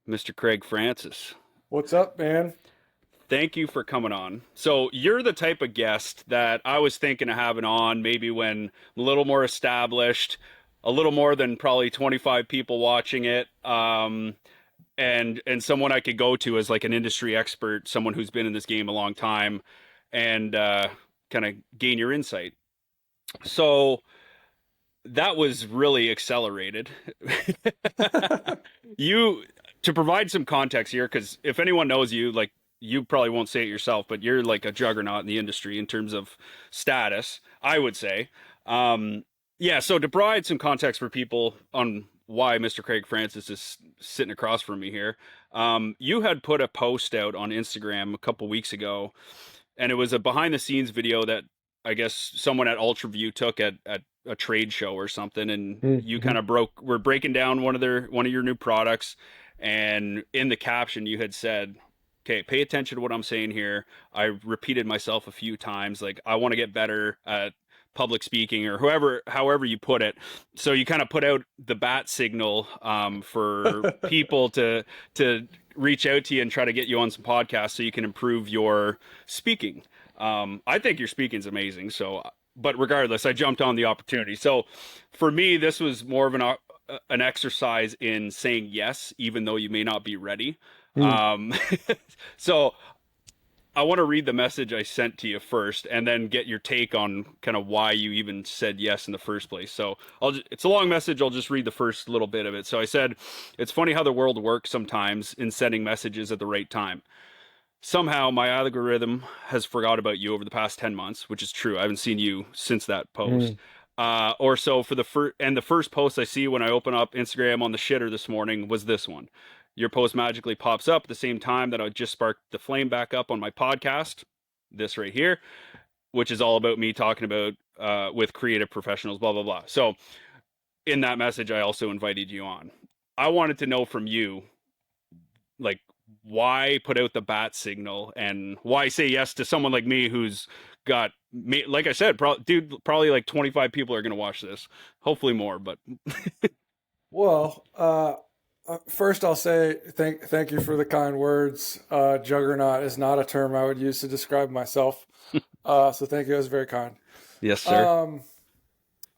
Mr. Craig Francis. What's up, man? Thank you for coming on. So, you're the type of guest that I was thinking of having on maybe when I'm a little more established, a little more than probably 25 people watching it, and someone I could go to as like an industry expert, someone who's been in this game a long time, and kind of gain your insight. So, that was really accelerated. You to provide some context here, because if anyone knows you, like you probably won't say it yourself, but you're like a juggernaut in the industry in terms of status, I would say. Um, yeah, so to provide some context for people on why Mr. Craig Francis is sitting across from me here, you had put a post out on Instagram a couple weeks ago, and it was a behind the scenes video that I guess someone at UltraView took at a trade show or something, and you kind Mhm. of were breaking down one of your new products, and in the caption you had said, "Okay, pay attention to what I'm saying here." I repeated myself a few times, like I want to get better at public speaking or however you put it. So you kind of put out the bat signal for people to reach out to you and try to get you on some podcasts so you can improve your speaking. I think your speaking's amazing. So, but regardless, I jumped on the opportunity. So, for me, this was more of an exercise in saying yes, even though you may not be ready. Mm. Um, so I want to read the message I sent to you first, and then get your take on kind of why you even said yes in the first place. So it's a long message. I'll just read the first little bit of it. So I said, "It's funny how the world works sometimes in sending messages at the right time. Somehow my algorithm has forgot about you over the past 10 months, which is true. I haven't seen you since that post. Mm. Or so for the first post I see when I open up Instagram on the shitter this morning was this one. Your post magically pops up at the same time that I just sparked the flame back up on my podcast, this right here, which is all about me talking about with creative professionals, blah, blah, blah. So in that message, I also invited you on. I wanted to know from you, like, why put out the bat signal and why say yes to someone like me who's got me, like I said, dude, probably like 25 people are going to watch this, hopefully more, but Well, first I'll say thank you for the kind words. Juggernaut is not a term I would use to describe myself. So thank you. That was very kind. yes, sir. Um,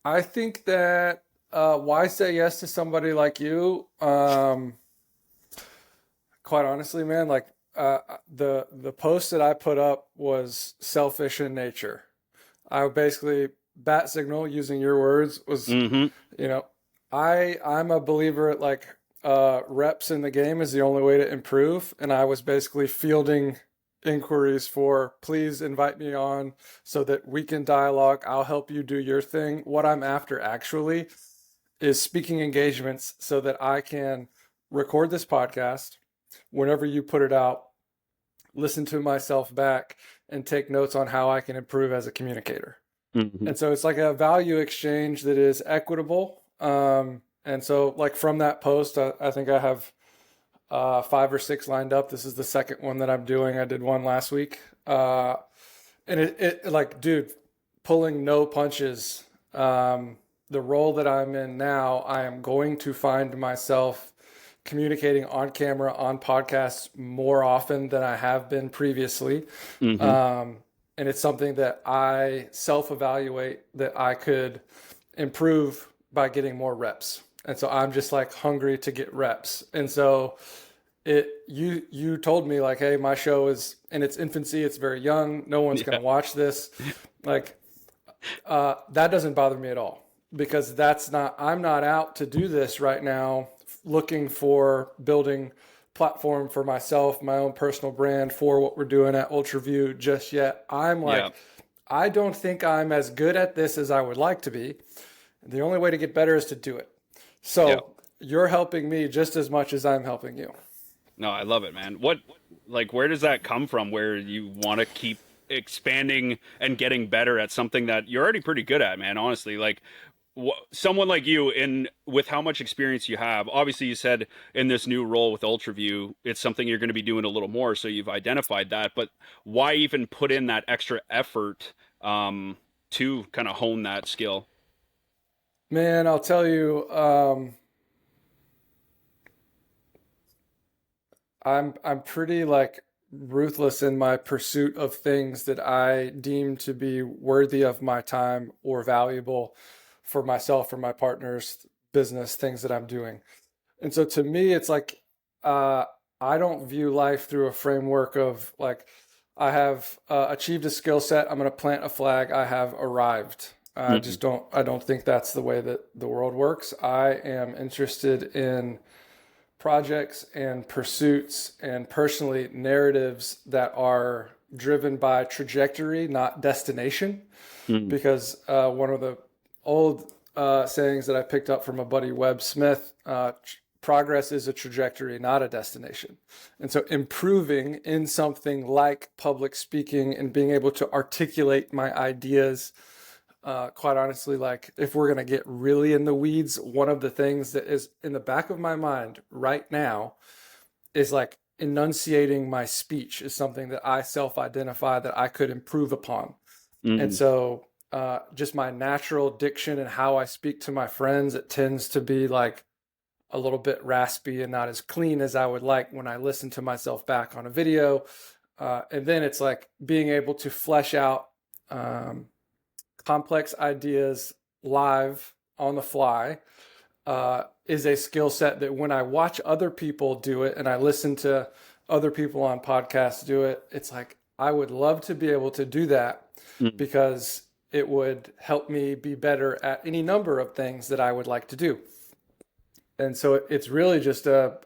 I think that why say yes to somebody like you? Quite honestly, man, like the post that I put up was selfish in nature. I basically bat signal using your words was, Mm-hmm. you know, I'm a believer at like reps in the game is the only way to improve, and I was basically fielding inquiries for please invite me on so that we can dialogue. I'll help you do your thing. What I'm after actually is speaking engagements so that I can record this podcast whenever you put it out, listen to myself back, and take notes on how I can improve as a communicator. Mm-hmm. And so it's like a value exchange that is equitable. And so, like from that post, I think I have five or six lined up. This is the second one that I'm doing. I did one last week. And like, dude, pulling no punches. The role that I'm in now, I am going to find myself communicating on camera, on podcasts more often than I have been previously. Mm-hmm. Um, and it's something that I self evaluate that I could improve by getting more reps. And so I'm just like hungry to get reps. And so you told me like, hey, my show is in its infancy, it's very young, no one's going Yeah. to watch this. Like that doesn't bother me at all because that's not I'm not out to do this right now looking for building platform for myself, my own personal brand for what we're doing at UltraView just yet. I'm Yeah. like, I don't think I'm as good at this as I would like to be. The only way to get better is to do it. Yeah. So you're helping me just as much as I'm helping you. No, I love it, man. Like, where does that come from? Where you want to keep expanding and getting better at something that you're already pretty good at, man? Honestly, like, someone like you, in with how much experience you have. Obviously, you said in this new role with UltraView, it's something you're going to be doing a little more. So you've identified that, but why even put in that extra effort to kind of hone that skill? Man, I'll tell you, I'm pretty like ruthless in my pursuit of things that I deem to be worthy of my time or valuable for myself or my partner's business, things that I'm doing. And so to me, it's like uh, I don't view life through a framework of like I have achieved a skill set. I'm going to plant a flag. I have arrived. I Mm-hmm. just don't. I don't think that's the way that the world works. I am interested in projects and pursuits and personally narratives that are driven by trajectory, not destination. Mm-hmm. Because one of the old sayings that I picked up from a buddy, Webb Smith, progress is a trajectory, not a destination. And so improving in something like public speaking and being able to articulate my ideas, quite honestly, like if we're going to get really in the weeds, one of the things that is in the back of my mind right now is like enunciating my speech is something that I self-identify that I could improve upon. And Mm-hmm. so just my natural diction and how I speak to my friends, it tends to be like a little bit raspy and not as clean as I would like when I listen to myself back on a video. And then it's like being able to flesh out um, complex ideas live on the fly is a skill set that when I watch other people do it and I listen to other people on podcasts do it, it's like I would love to be able to do that Mm-hmm. because it would help me be better at any number of things that I would like to do. And so it's really just a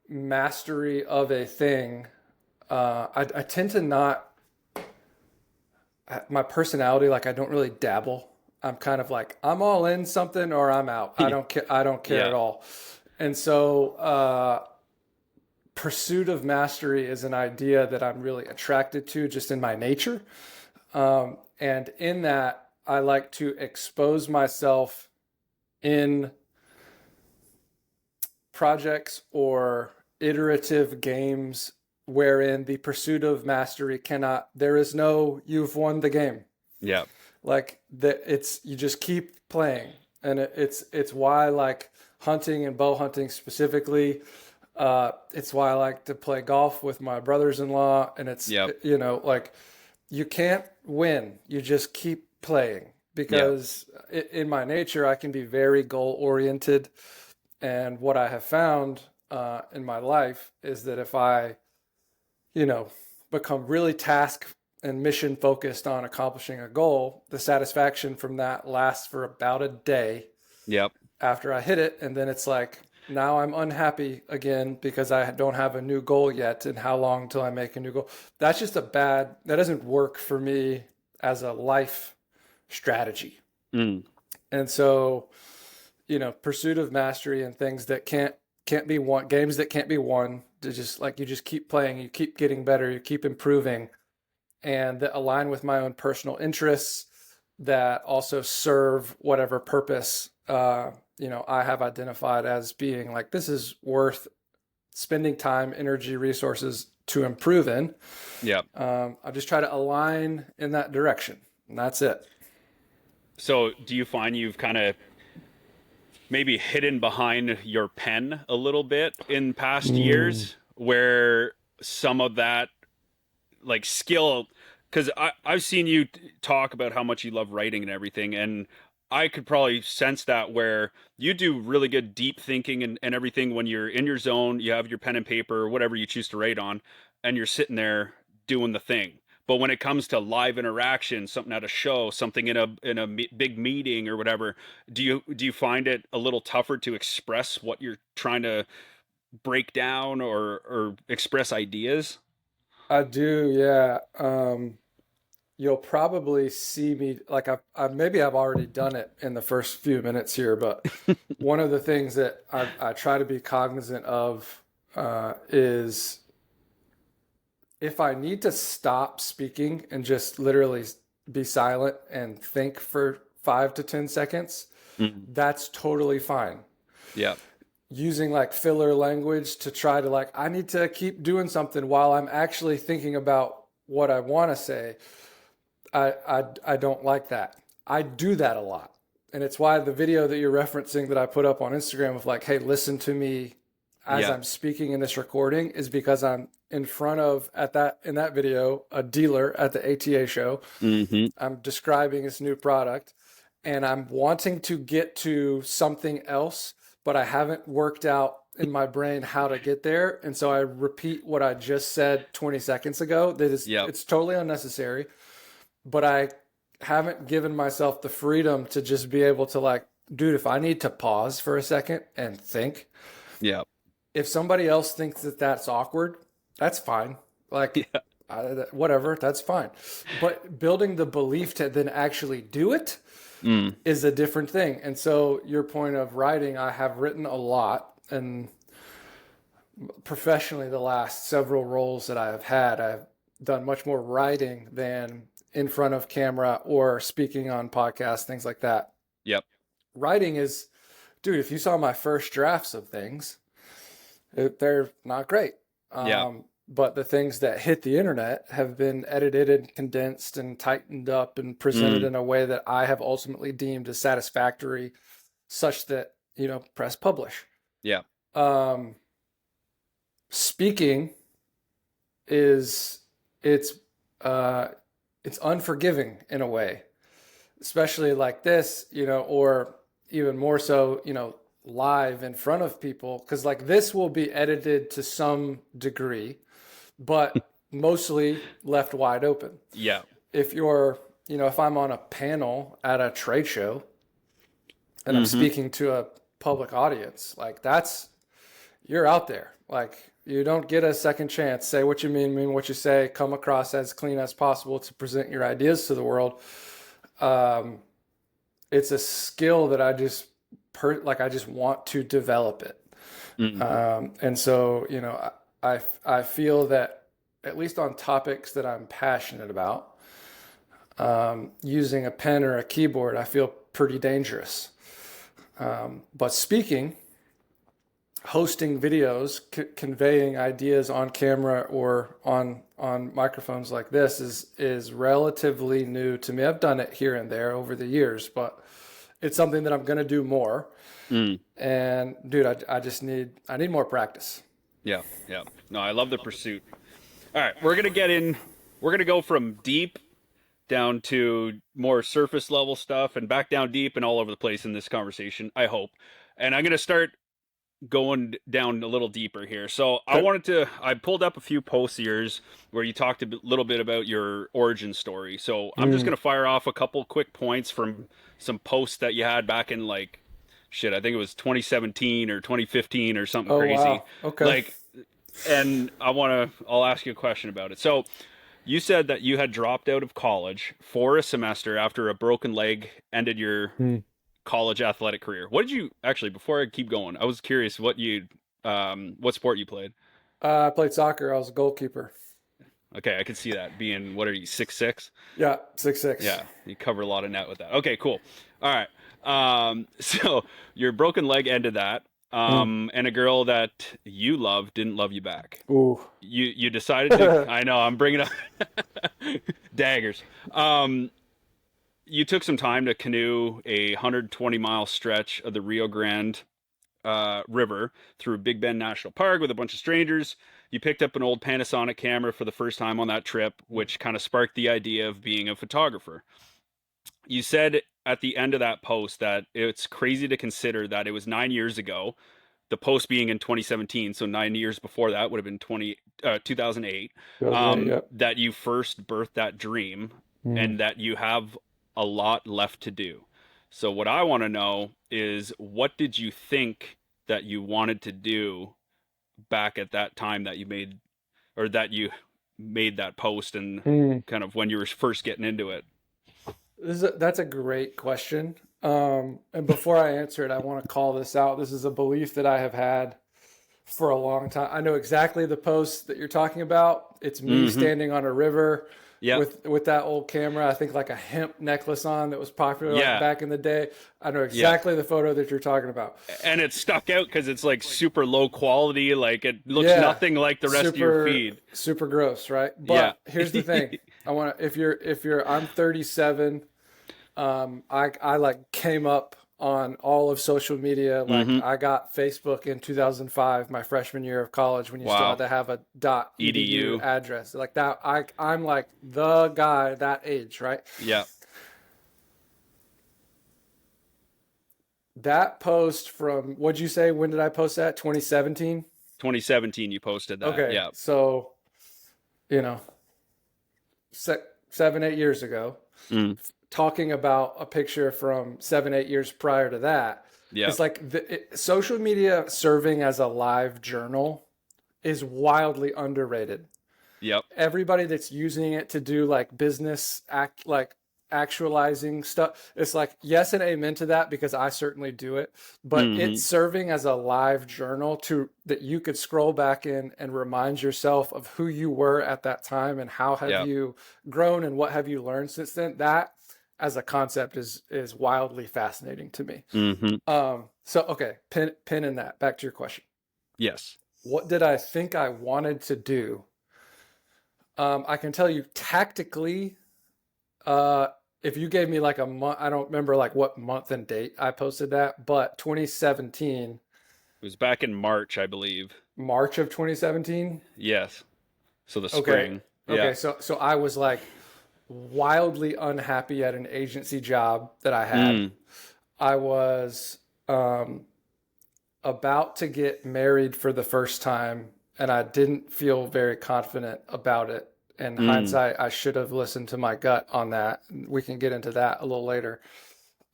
mastery of a thing. I tend to not my personality, like I don't really dabble. I'm kind of like I'm all in something or I'm out. I don't care. I don't care Yeah. at all. And so pursuit of mastery is an idea that I'm really attracted to just in my nature. And in that, I like to expose myself in projects or iterative games wherein the pursuit of mastery cannot, there is no, you've won the game. Yeah. Like that, it's, you just keep playing. And it's why like hunting and bow hunting specifically, it's why I like to play golf with my brothers-in-law. And it's, Yep. like you can't win. You just keep playing Yep. because in my nature, I can be very goal oriented. And what I have found in my life is that if I, become really task and mission focused on accomplishing a goal, the satisfaction from that lasts for about a day Yep. after I hit it. And then it's like, now I'm unhappy again because I don't have a new goal yet. And how long till I make a new goal? That's just that doesn't work for me as a life strategy. Mm. And so, pursuit of mastery and things that can't be won, games that can't be won, to just like you just keep playing, you keep getting better, you keep improving, and that align with my own personal interests that also serve whatever purpose I have identified as being like this is worth spending time, energy, resources to improve in. Yep. I just try to align in that direction, and that's it. So do you find you've kind of maybe hidden behind your pen a little bit in past Mm. years where some of that like skill, because I've seen you talk about how much you love writing and everything, and I could probably sense that where you do really good deep thinking and everything when you're in your zone, you have your pen and paper or whatever you choose to write on, and you're sitting there doing the thing. But when it comes to live interaction, something at a show, something in a big meeting or whatever, do you find it a little tougher to express what you're trying to break down or express ideas? I do, yeah. You'll probably see me like maybe I've already done it in the first few minutes here, but one of the things that I try to be cognizant of is if I need to stop speaking and just literally be silent and think for 5 to 10 seconds, Mhm. that's totally fine. Yeah. Using like filler language to try to like, I need to keep doing something while I'm actually thinking about what I want to say. I don't like that. I do that a lot. And it's why the video that you're referencing that I put up on Instagram of like, hey, listen to me as Yeah. I'm speaking in this recording is because I'm in front of in that video a dealer at the ATA show. Mm-hmm. I'm describing his new product, and I'm wanting to get to something else, but I haven't worked out in my brain how to get there. And so I repeat what I just said 20 seconds ago. Yep. It's totally unnecessary, but I haven't given myself the freedom to just be able to like, dude, if I need to pause for a second and think, Yep. if somebody else thinks that that's awkward, that's fine. Like, whatever, that's fine. But building the belief to then actually do it is a different thing. And so your point of writing, I have written a lot, and professionally, the last several roles that I have had, I've done much more writing than in front of camera or speaking on podcasts, things like that. Yep. Writing is, dude, if you saw my first drafts of things, they're not great. Yeah. But the things that hit the internet have been edited and condensed and tightened up and presented in a way that I have ultimately deemed as satisfactory, such that, press publish. Yeah. Speaking is it's unforgiving in a way, especially like this, or even more so, live in front of people, because like this will be edited to some degree, but mostly left wide open. Yeah. If if I'm on a panel at a trade show and I'm speaking to a public audience, like you're out there. Like, you don't get a second chance. Say what you mean what you say, come across as clean as possible to present your ideas to the world. It's a skill that I just want to develop it. And so, I feel that at least on topics that I'm passionate about, using a pen or a keyboard, I feel pretty dangerous. But speaking, hosting videos, conveying ideas on camera or on microphones like this is relatively new to me. I've done it here and there over the years, but it's something that I'm going to do more. And dude, I need more practice. Yeah. Yeah. No, I love the pursuit. All right. We're going to go from deep down to more surface level stuff and back down deep and all over the place in this conversation, I hope. And I'm going to start going down a little deeper here. So I pulled up a few posts of yours where you talked a little bit about your origin story. So I'm just going to fire off a couple quick points from some posts that you had back in I think it was 2017 or 2015 or something crazy. Wow. Okay. And I'll ask you a question about it. So you said that you had dropped out of college for a semester after a broken leg ended your college athletic career. What did you actually, before I keep going, I was curious what sport you played? I played soccer. I was a goalkeeper. Okay, I can see that being, what are you, 6'6"? Yeah, 6'6". Yeah, you cover a lot of net with that. Okay, cool. All right. So your broken leg ended that. And a girl that you loved didn't love you back. Ooh. You decided to, I know, I'm bringing up daggers. You took some time to canoe a 120-mile stretch of the Rio Grande River through Big Bend National Park with a bunch of strangers. You picked up an old Panasonic camera for the first time on that trip, which kind of sparked the idea of being a photographer. You said at the end of that post that it's crazy to consider that it was 9 years ago, the post being in 2017, so 9 years before that would have been 2008, Yep. that you first birthed that dream and that you have a lot left to do. So what I want to know is, what did you think that you wanted to do back at that time that you made that post, and kind of when you were first getting into it? That's a great question. And before I answer it, I want to call this out. This is a belief that I have had for a long time. I know exactly the post that you're talking about. It's me standing on a river with that old camera. I think like a hemp necklace on that was popular back in the day. I know exactly the photo that you're talking about. And it stuck out because it's like super low quality. Like, it looks nothing like the rest of your feed. Super gross, right? But here's the thing. I'm 37. I like came up on all of social media. Like Mm-hmm. I got Facebook in 2005, my freshman year of college, when you still had Wow. to have a .edu EDU. address. Like that, I'm like the guy that age, right? Yeah. That post from, what'd you say? When did I post that? 2017? 2017 you posted that. Okay, Yeah. so, you know, 7, 8 years ago, Mm. talking about a picture from 7, 8 years prior to that. Yeah. It's like social media serving as a live journal is wildly underrated. Yep. Everybody that's using it to do like business act, like actualizing stuff, it's like yes and amen to that, because I certainly do it. But Mm-hmm. it's serving as a live journal to that you could scroll back in and remind yourself of who you were at that time and how have Yep. you grown and what have you learned since then. That as a concept is wildly fascinating to me. Mm-hmm. So okay, pin in that. Back to your question. Yes. What did I think I wanted to do? I can tell you tactically, if you gave me like a month, I don't remember like what month and date I posted that, but 2017, It was back in March, I believe. March of 2017. Yes. So the Okay. spring. Yeah. Okay. So I was like wildly unhappy at an agency job that I had. Mm. I was about to get married for the first time, and I didn't feel very confident about it. In hindsight, I should have listened to my gut on that. We can get into that a little later.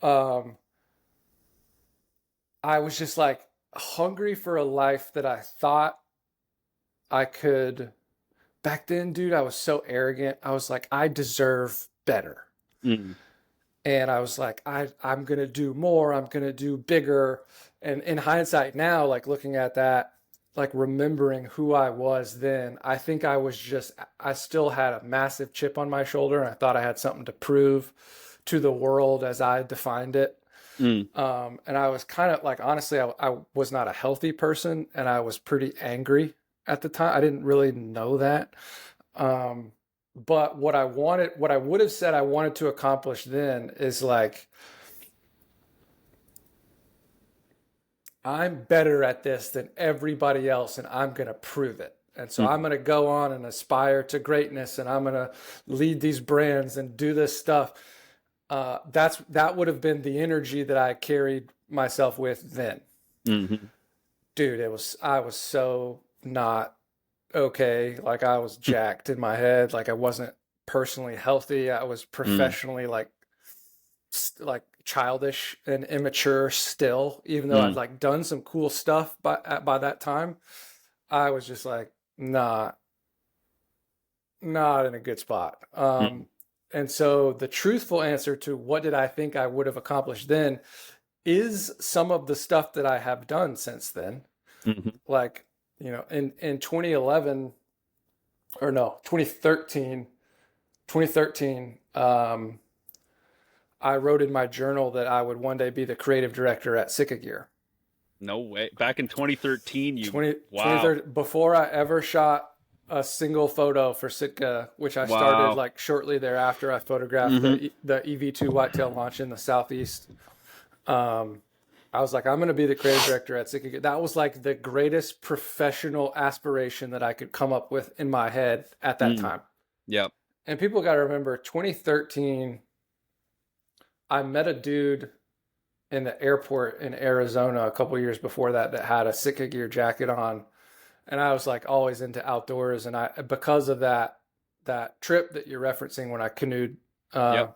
Um, I was just like hungry for a life that I thought I could. Back then, dude, I was so arrogant. I was like, I deserve better. Mm. And I was like, I'm gonna do more, I'm gonna do bigger. And in hindsight now, like looking at that, like remembering who I was then, I think I still had a massive chip on my shoulder, and I thought I had something to prove to the world as I defined it. Mm. And I was kind of like, honestly, I was not a healthy person, and I was pretty angry at the time. I didn't really know that. But what I would have said I wanted to accomplish then is like, I'm better at this than everybody else, and I'm going to prove it. And so I'm going to go on and aspire to greatness, and I'm going to lead these brands and do this stuff. That would have been the energy that I carried myself with then. Mm-hmm. Dude, I was so not okay. Like I was jacked in my head. Like I wasn't personally healthy. I was professionally like childish and immature still, even though I'd like done some cool stuff by that time. I was just like, not in a good spot. And so the truthful answer to what did I think I would have accomplished then is some of the stuff that I have done since then. Mm-hmm. Like, you know, in 2011 or no, 2013, I wrote in my journal that I would one day be the creative director at Sitka Gear. No way. Back in 2013, you 2013, before I ever shot a single photo for Sitka, which I started like shortly thereafter. I photographed the EV2 whitetail launch in the southeast. I was like, I'm going to be the creative director at Sitka Gear. That was like the greatest professional aspiration that I could come up with in my head at that time. Yep. And people got to remember 2013, I met a dude in the airport in Arizona a couple years before that had a Sitka Gear jacket on. And I was like always into outdoors. And because of that trip that you're referencing when I canoed the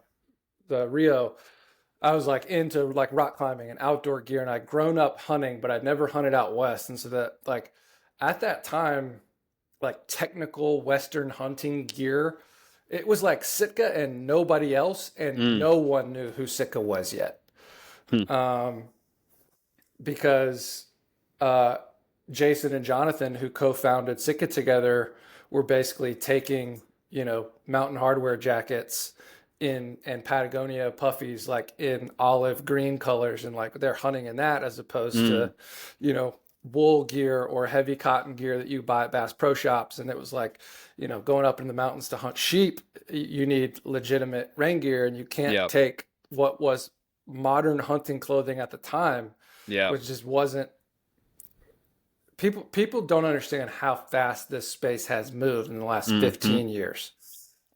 Rio, I was like into like rock climbing and outdoor gear, and I'd grown up hunting, but I'd never hunted out west. And so that like at that time, like technical Western hunting gear, it was like Sitka and nobody else, and no one knew who Sitka was yet. Because Jason and Jonathan, who co-founded Sitka together, were basically taking, you know, Mountain Hardwear jackets and Patagonia puffies like in olive green colors, and like they're hunting in that as opposed to, you know, wool gear or heavy cotton gear that you buy at Bass Pro Shops. And it was like, you know, going up in the mountains to hunt sheep, you need legitimate rain gear, and you can't take what was modern hunting clothing at the time, Yeah. which just wasn't. People don't understand how fast this space has moved in the last Hmm. 15 years,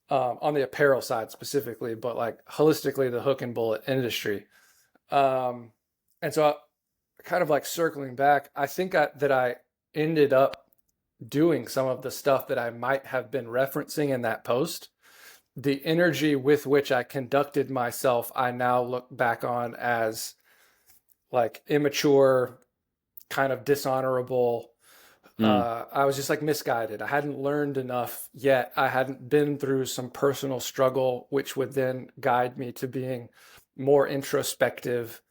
on the apparel side specifically, but like holistically the hook and bullet industry. Um, and so kind of like circling back, I think that I ended up doing some of the stuff that I might have been referencing in that post. The energy with which I conducted myself, I now look back on as like immature, kind of dishonorable. Mm. I was just like misguided. I hadn't learned enough yet. I hadn't been through some personal struggle, which would then guide me to being more introspective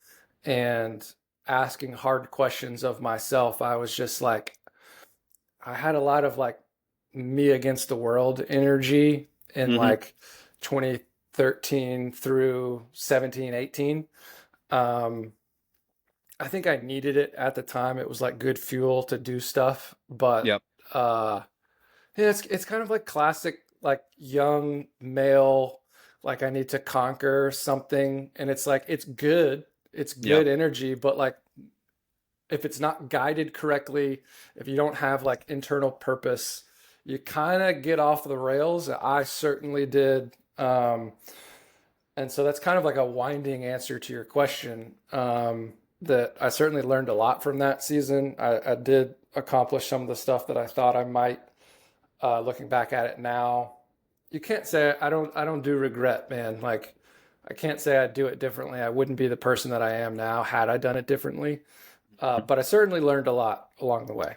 and asking hard questions of myself. I was just like, I had a lot of like me against the world energy in Hmm. like 2013 through 17, 18. Um, I think I needed it at the time. It was like good fuel to do stuff, but Yep. uh yeah, it's kind of like classic like young male, like I need to conquer something, and it's like it's good. It's Yep. good energy, but like if it's not guided correctly, if you don't have like internal purpose, you kind of get off the rails. I certainly did. And so that's kind of like a winding answer to your question. That I certainly learned a lot from that season. I did accomplish some of the stuff that I thought I might. Looking back at it now, you can't say I don't do regret, man. Like I can't say I'd do it differently. I wouldn't be the person that I am now had I done it differently. But I certainly learned a lot along the way.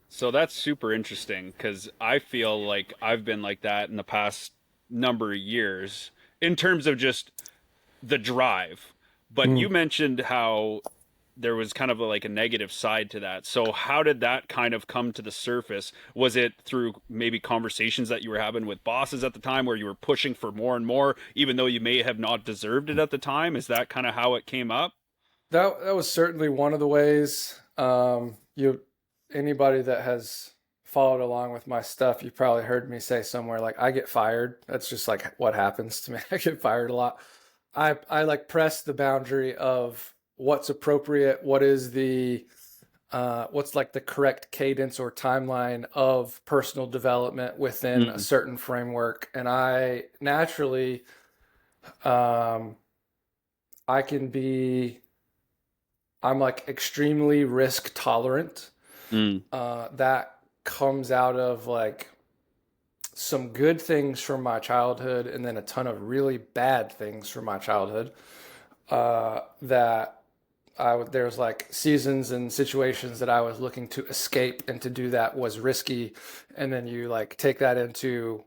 So that's super interesting because I feel like I've been like that in the past number of years in terms of just the drive. But Mm. you mentioned how there was kind of like a negative side to that. So how did that kind of come to the surface? Was it through maybe conversations that you were having with bosses at the time where you were pushing for more and more, even though you may have not deserved it at the time? Is that kind of how it came up? That was certainly one of the ways. You anybody that has followed along with my stuff, you probably heard me say somewhere like I get fired. That's just like what happens to me. I get fired a lot. I like press the boundary of what's appropriate, what is the what's like the correct cadence or timeline of personal development within a Mm, certain framework, and I naturally um, I can be I'm like extremely risk tolerant. mm, That comes out of like some good things from my childhood and then a ton of really bad things from my childhood. That there's like seasons and situations that I was looking to escape, and to do that was risky. And then you like take that into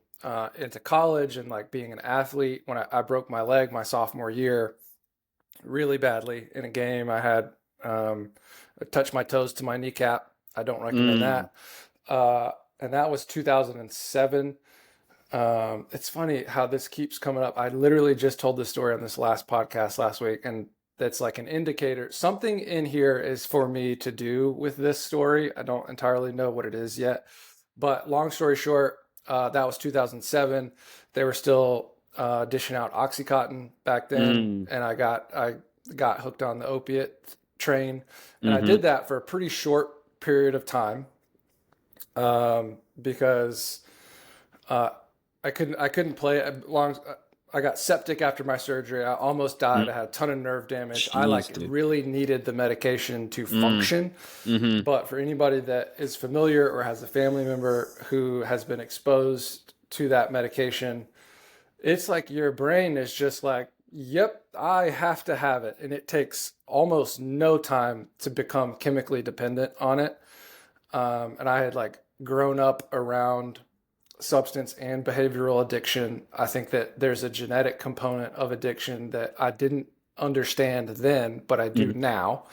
college and like being an athlete. When I broke my leg my sophomore year really badly in a game, I had um, touched my toes to my kneecap. I don't recommend mm, that. Uh, and that was 2007. It's funny how this keeps coming up. I literally just told this story on this last podcast last week, and that's like an indicator. Something in here is for me to do with this story. I don't entirely know what it is yet, but long story short, that was 2007. They were still dishing out OxyContin back then, mm, and I got hooked on the opiate train, and I mm-hmm. did that for a pretty short period of time, because uh, I couldn't play it long. I got septic after my surgery. I almost died. Mm. I had a ton of nerve damage. I Jeez, like dude. really needed the medication to Mm, function. mm-hmm. But for anybody that is familiar or has a family member who has been exposed to that medication, it's like your brain is just like, yep, I have to have it. And it takes almost no time to become chemically dependent on it. And I had like grown up around substance and behavioral addiction. I think that there's a genetic component of addiction that I didn't understand then, but I do Mm, now.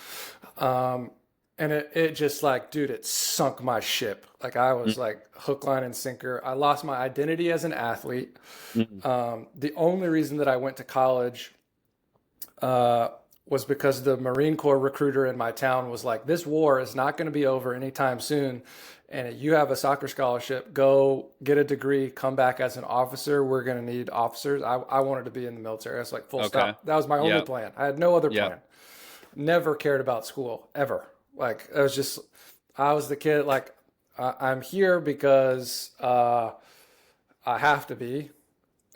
Um, and it just like, dude, it sunk my ship. Like I mm, was like hook, line, and sinker. I lost my identity as an athlete. mm, The only reason that I went to college uh, was because the Marine Corps recruiter in my town was like, this war is not going to be over anytime soon. And you have a soccer scholarship, go get a degree, come back as an officer. We're going to need officers. I wanted to be in the military. That's like full Okay. stop. That was my only Yep. plan. I had no other Yep. plan. Never cared about school ever. Like I was just, I was the kid like I'm here because I have to be,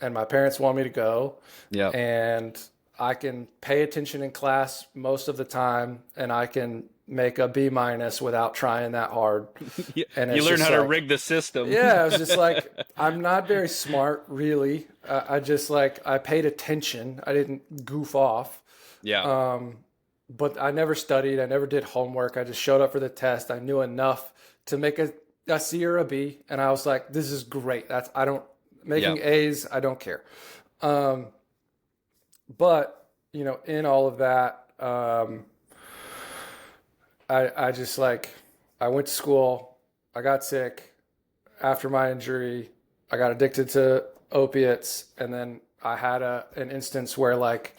and my parents want me to go, Yep. and I can pay attention in class most of the time, and I can make a B minus without trying that hard. You And you it's learn just how to like, rig the system. yeah, I was just like, I'm not very smart, really. I just like, I paid attention. I didn't goof off. Yeah. But I never studied. I never did homework. I just showed up for the test. I knew enough to make a C or a B. And I was like, this is great. I don't, making Yep. A's, I don't care. Um, but, in all of that, I just like, I went to school. I got sick after my injury. I got addicted to opiates. And then I had an instance where like,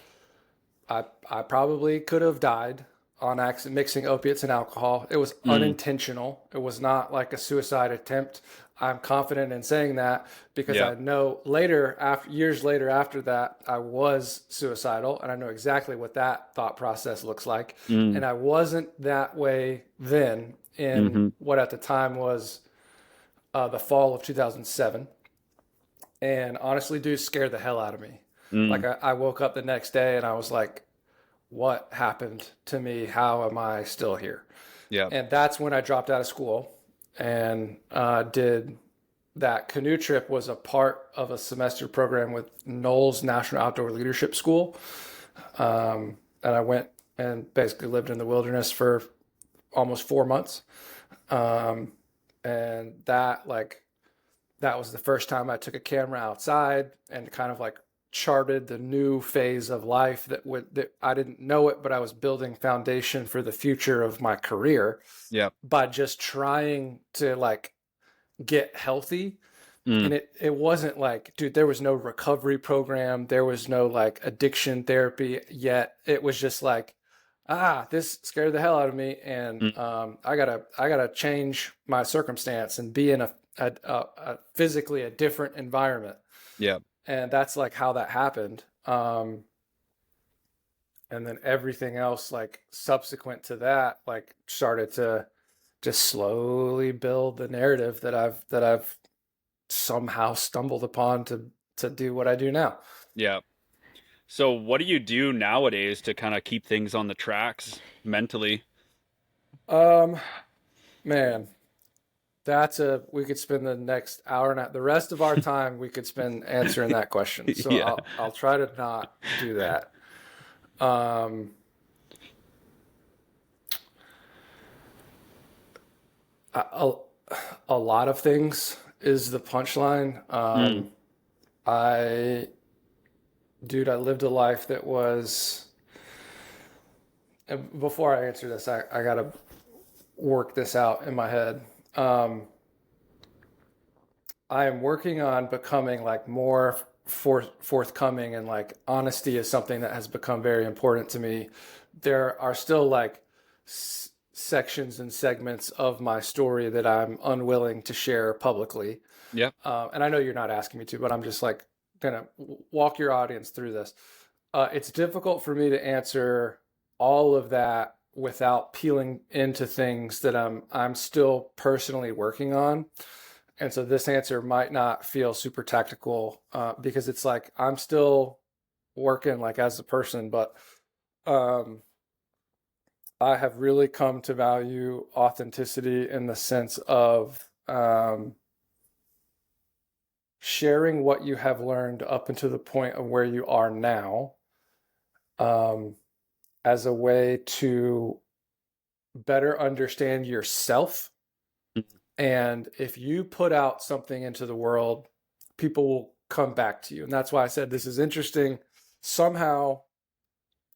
I probably could have died on accident mixing opiates and alcohol. It was unintentional. It was not like a suicide attempt. I'm confident in saying that because Yeah. I know later, after years later after that, I was suicidal, and I know exactly what that thought process looks like. And I wasn't that way then in what at the time was the fall of 2007. And honestly, dude, scared the hell out of me. Like I woke up the next day and I was like, what happened to me? How am I still here? Yeah. And that's when I dropped out of school and did that. Canoe trip was a part of a semester program with Knowles National Outdoor Leadership School. And I went and basically lived in the wilderness for almost 4 months. And that was the first time I took a camera outside and kind of like charted the new phase of life that I didn't know it, but I was building foundation for the future of my career Yeah. by just trying to like get healthy. And it wasn't like, dude, there was no recovery program. There was no like addiction therapy yet. It was just like, this scared the hell out of me. And I gotta change my circumstance and be in a physically a different environment. Yeah. And that's like how that happened. And then everything else like subsequent to that, like started to just slowly build the narrative that I've somehow stumbled upon to do what I do now. Yeah. So what do you do nowadays to kind of keep things on the tracks mentally? Um, Man, we could spend the next hour and the rest of our time we could spend answering that question. So Yeah. I'll try to not do that. Um, a, a lot of things is the punchline. I, dude, I lived a life that was, and before I answer this, I gotta work this out in my head. I am working on becoming like more forthcoming, and like honesty is something that has become very important to me. There are still like sections and segments of my story that I'm unwilling to share publicly. Yeah. And I know you're not asking me to, but I'm just like gonna walk your audience through this. It's difficult for me to answer all of that without peeling into things that I'm still personally working on. And so this answer might not feel super tactical because it's like I'm still working like as a person, but um, I have really come to value authenticity in the sense of sharing what you have learned up until the point of where you are now um, as a way to better understand yourself. And if you put out something into the world, people will come back to you. And that's why I said this is interesting. Somehow,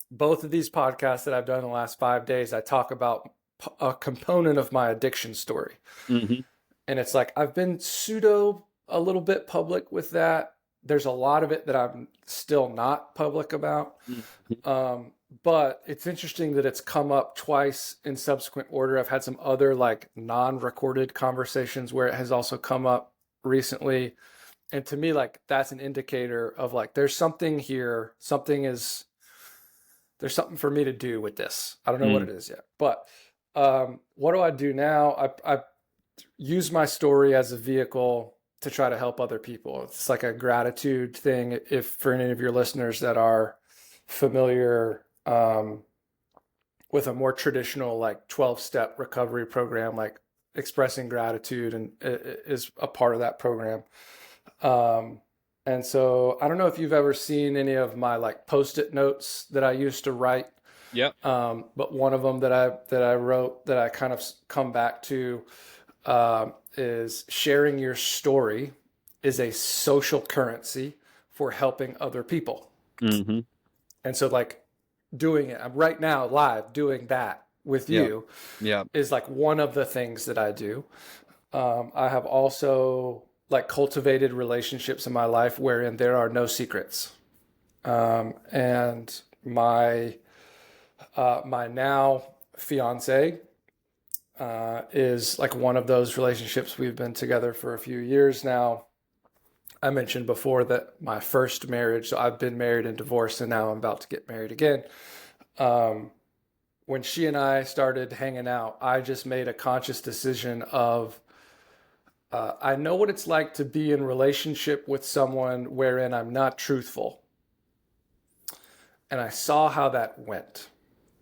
both of these podcasts that I've done in the last 5 days, I talk about a component of my addiction story. hmm And it's like I've been a little bit public with that. There's a lot of it that I'm still not public about. but it's interesting that it's come up twice in subsequent order. I've had some other like non-recorded conversations where it has also come up recently. And to me, like that's an indicator of like there's something here, there's something for me to do with this. I don't know what Mm. it is yet. But what do I do now? I use my story as a vehicle to try to help other people. It's like a gratitude thing. If for any of your listeners that are familiar with a more traditional like 12-step recovery program, like expressing gratitude and is a part of that program. Um, and so I don't know if you've ever seen any of my like post-it notes that I used to write. Yep. But one of them that I wrote that I kind of come back to is sharing your story is a social currency for helping other people. Mm-hmm. And so like doing it, I'm right now live doing that with Yeah. you Yeah. is like one of the things that I do. I have also like cultivated relationships in my life wherein there are no secrets. And my now fiance is like one of those relationships. We've been together for a few years now. I mentioned before that my first marriage, so I've been married and divorced, and now I'm about to get married again. When she and I started hanging out, I just made a conscious decision of I know what it's like to be in relationship with someone wherein I'm not truthful. And I saw how that went.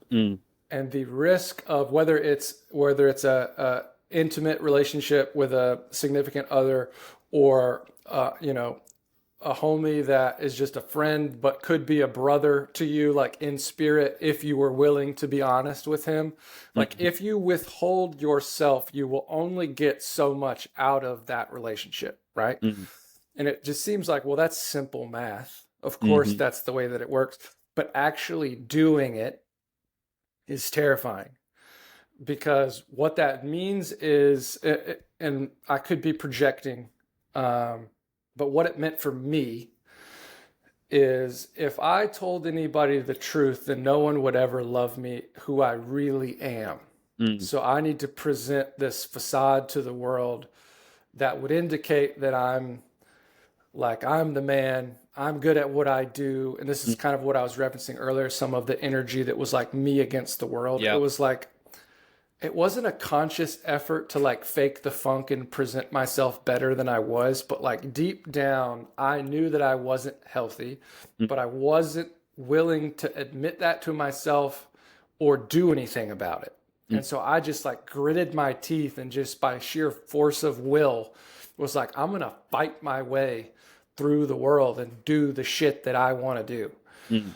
Mm. And the risk of whether it's a intimate relationship with a significant other or a homie that is just a friend but could be a brother to you like in spirit if you were willing to be honest with him, like Mm-hmm. if you withhold yourself you will only get so much out of that relationship, right? Mm-hmm. And it just seems like, well, that's simple math, of course Mm-hmm. that's the way that it works, but actually doing it is terrifying because what that means is, and I could be projecting, but what it meant for me is if I told anybody the truth, then no one would ever love me who I really am. Mm. So I need to present this facade to the world that would indicate that I'm the man, I'm good at what I do. And this is kind of what I was referencing earlier, some of the energy that was like me against the world. It Yeah. was like, it wasn't a conscious effort to like fake the funk and present myself better than I was, but like deep down, I knew that I wasn't healthy, Mm. but I wasn't willing to admit that to myself or do anything about it. Mm. And so I just like gritted my teeth and just by sheer force of will was like, I'm going to fight my way through the world and do the shit that I want to do, Mm.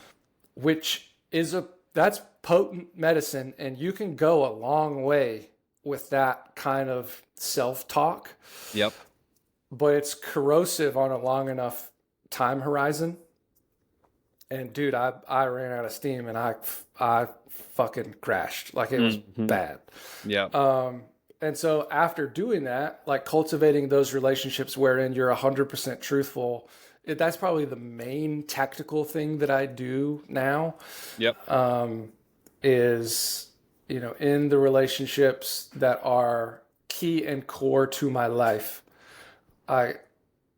which is that's potent medicine, and you can go a long way with that kind of self-talk, Yep. but it's corrosive on a long enough time horizon. And dude, I ran out of steam and I fucking crashed. Like it was Mm-hmm. bad. Yeah. And so after doing that, like cultivating those relationships wherein you're 100% truthful, that's probably the main tactical thing that I do now. Yep. Is, in the relationships that are key and core to my life, I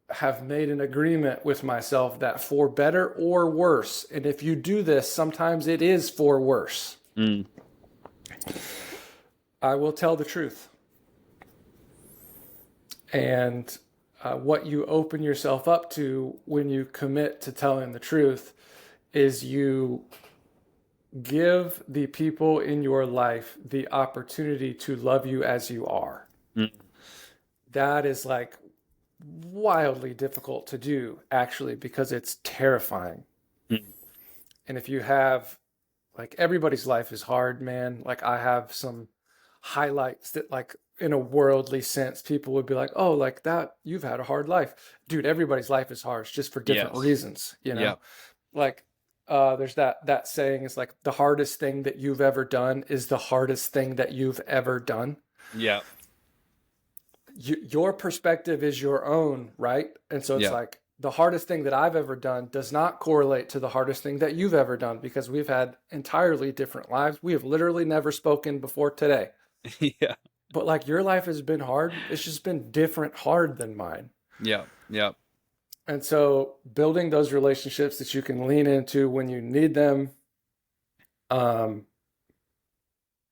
have made an agreement with myself that for better or worse, and if you do this, sometimes it is for worse, Mm. I will tell the truth. And what you open yourself up to when you commit to telling the truth is you give the people in your life the opportunity to love you as you are. Mm. That is like wildly difficult to do, actually, because it's terrifying. Mm. And if you have, like, everybody's life is hard, man. Like, I have some highlights that, like, in a worldly sense, people would be like, oh, like that, you've had a hard life. Dude, everybody's life is hard, just for different Yes. reasons, Yeah. Like, there's that saying is like the hardest thing that you've ever done is the hardest thing that you've ever done. Yeah. Your perspective is your own, right? And so it's Yeah. like the hardest thing that I've ever done does not correlate to the hardest thing that you've ever done, because we've had entirely different lives. We have literally never spoken before today. Yeah. But like your life has been hard. It's just been different hard than mine. Yeah. Yeah. And so building those relationships that you can lean into when you need them, um,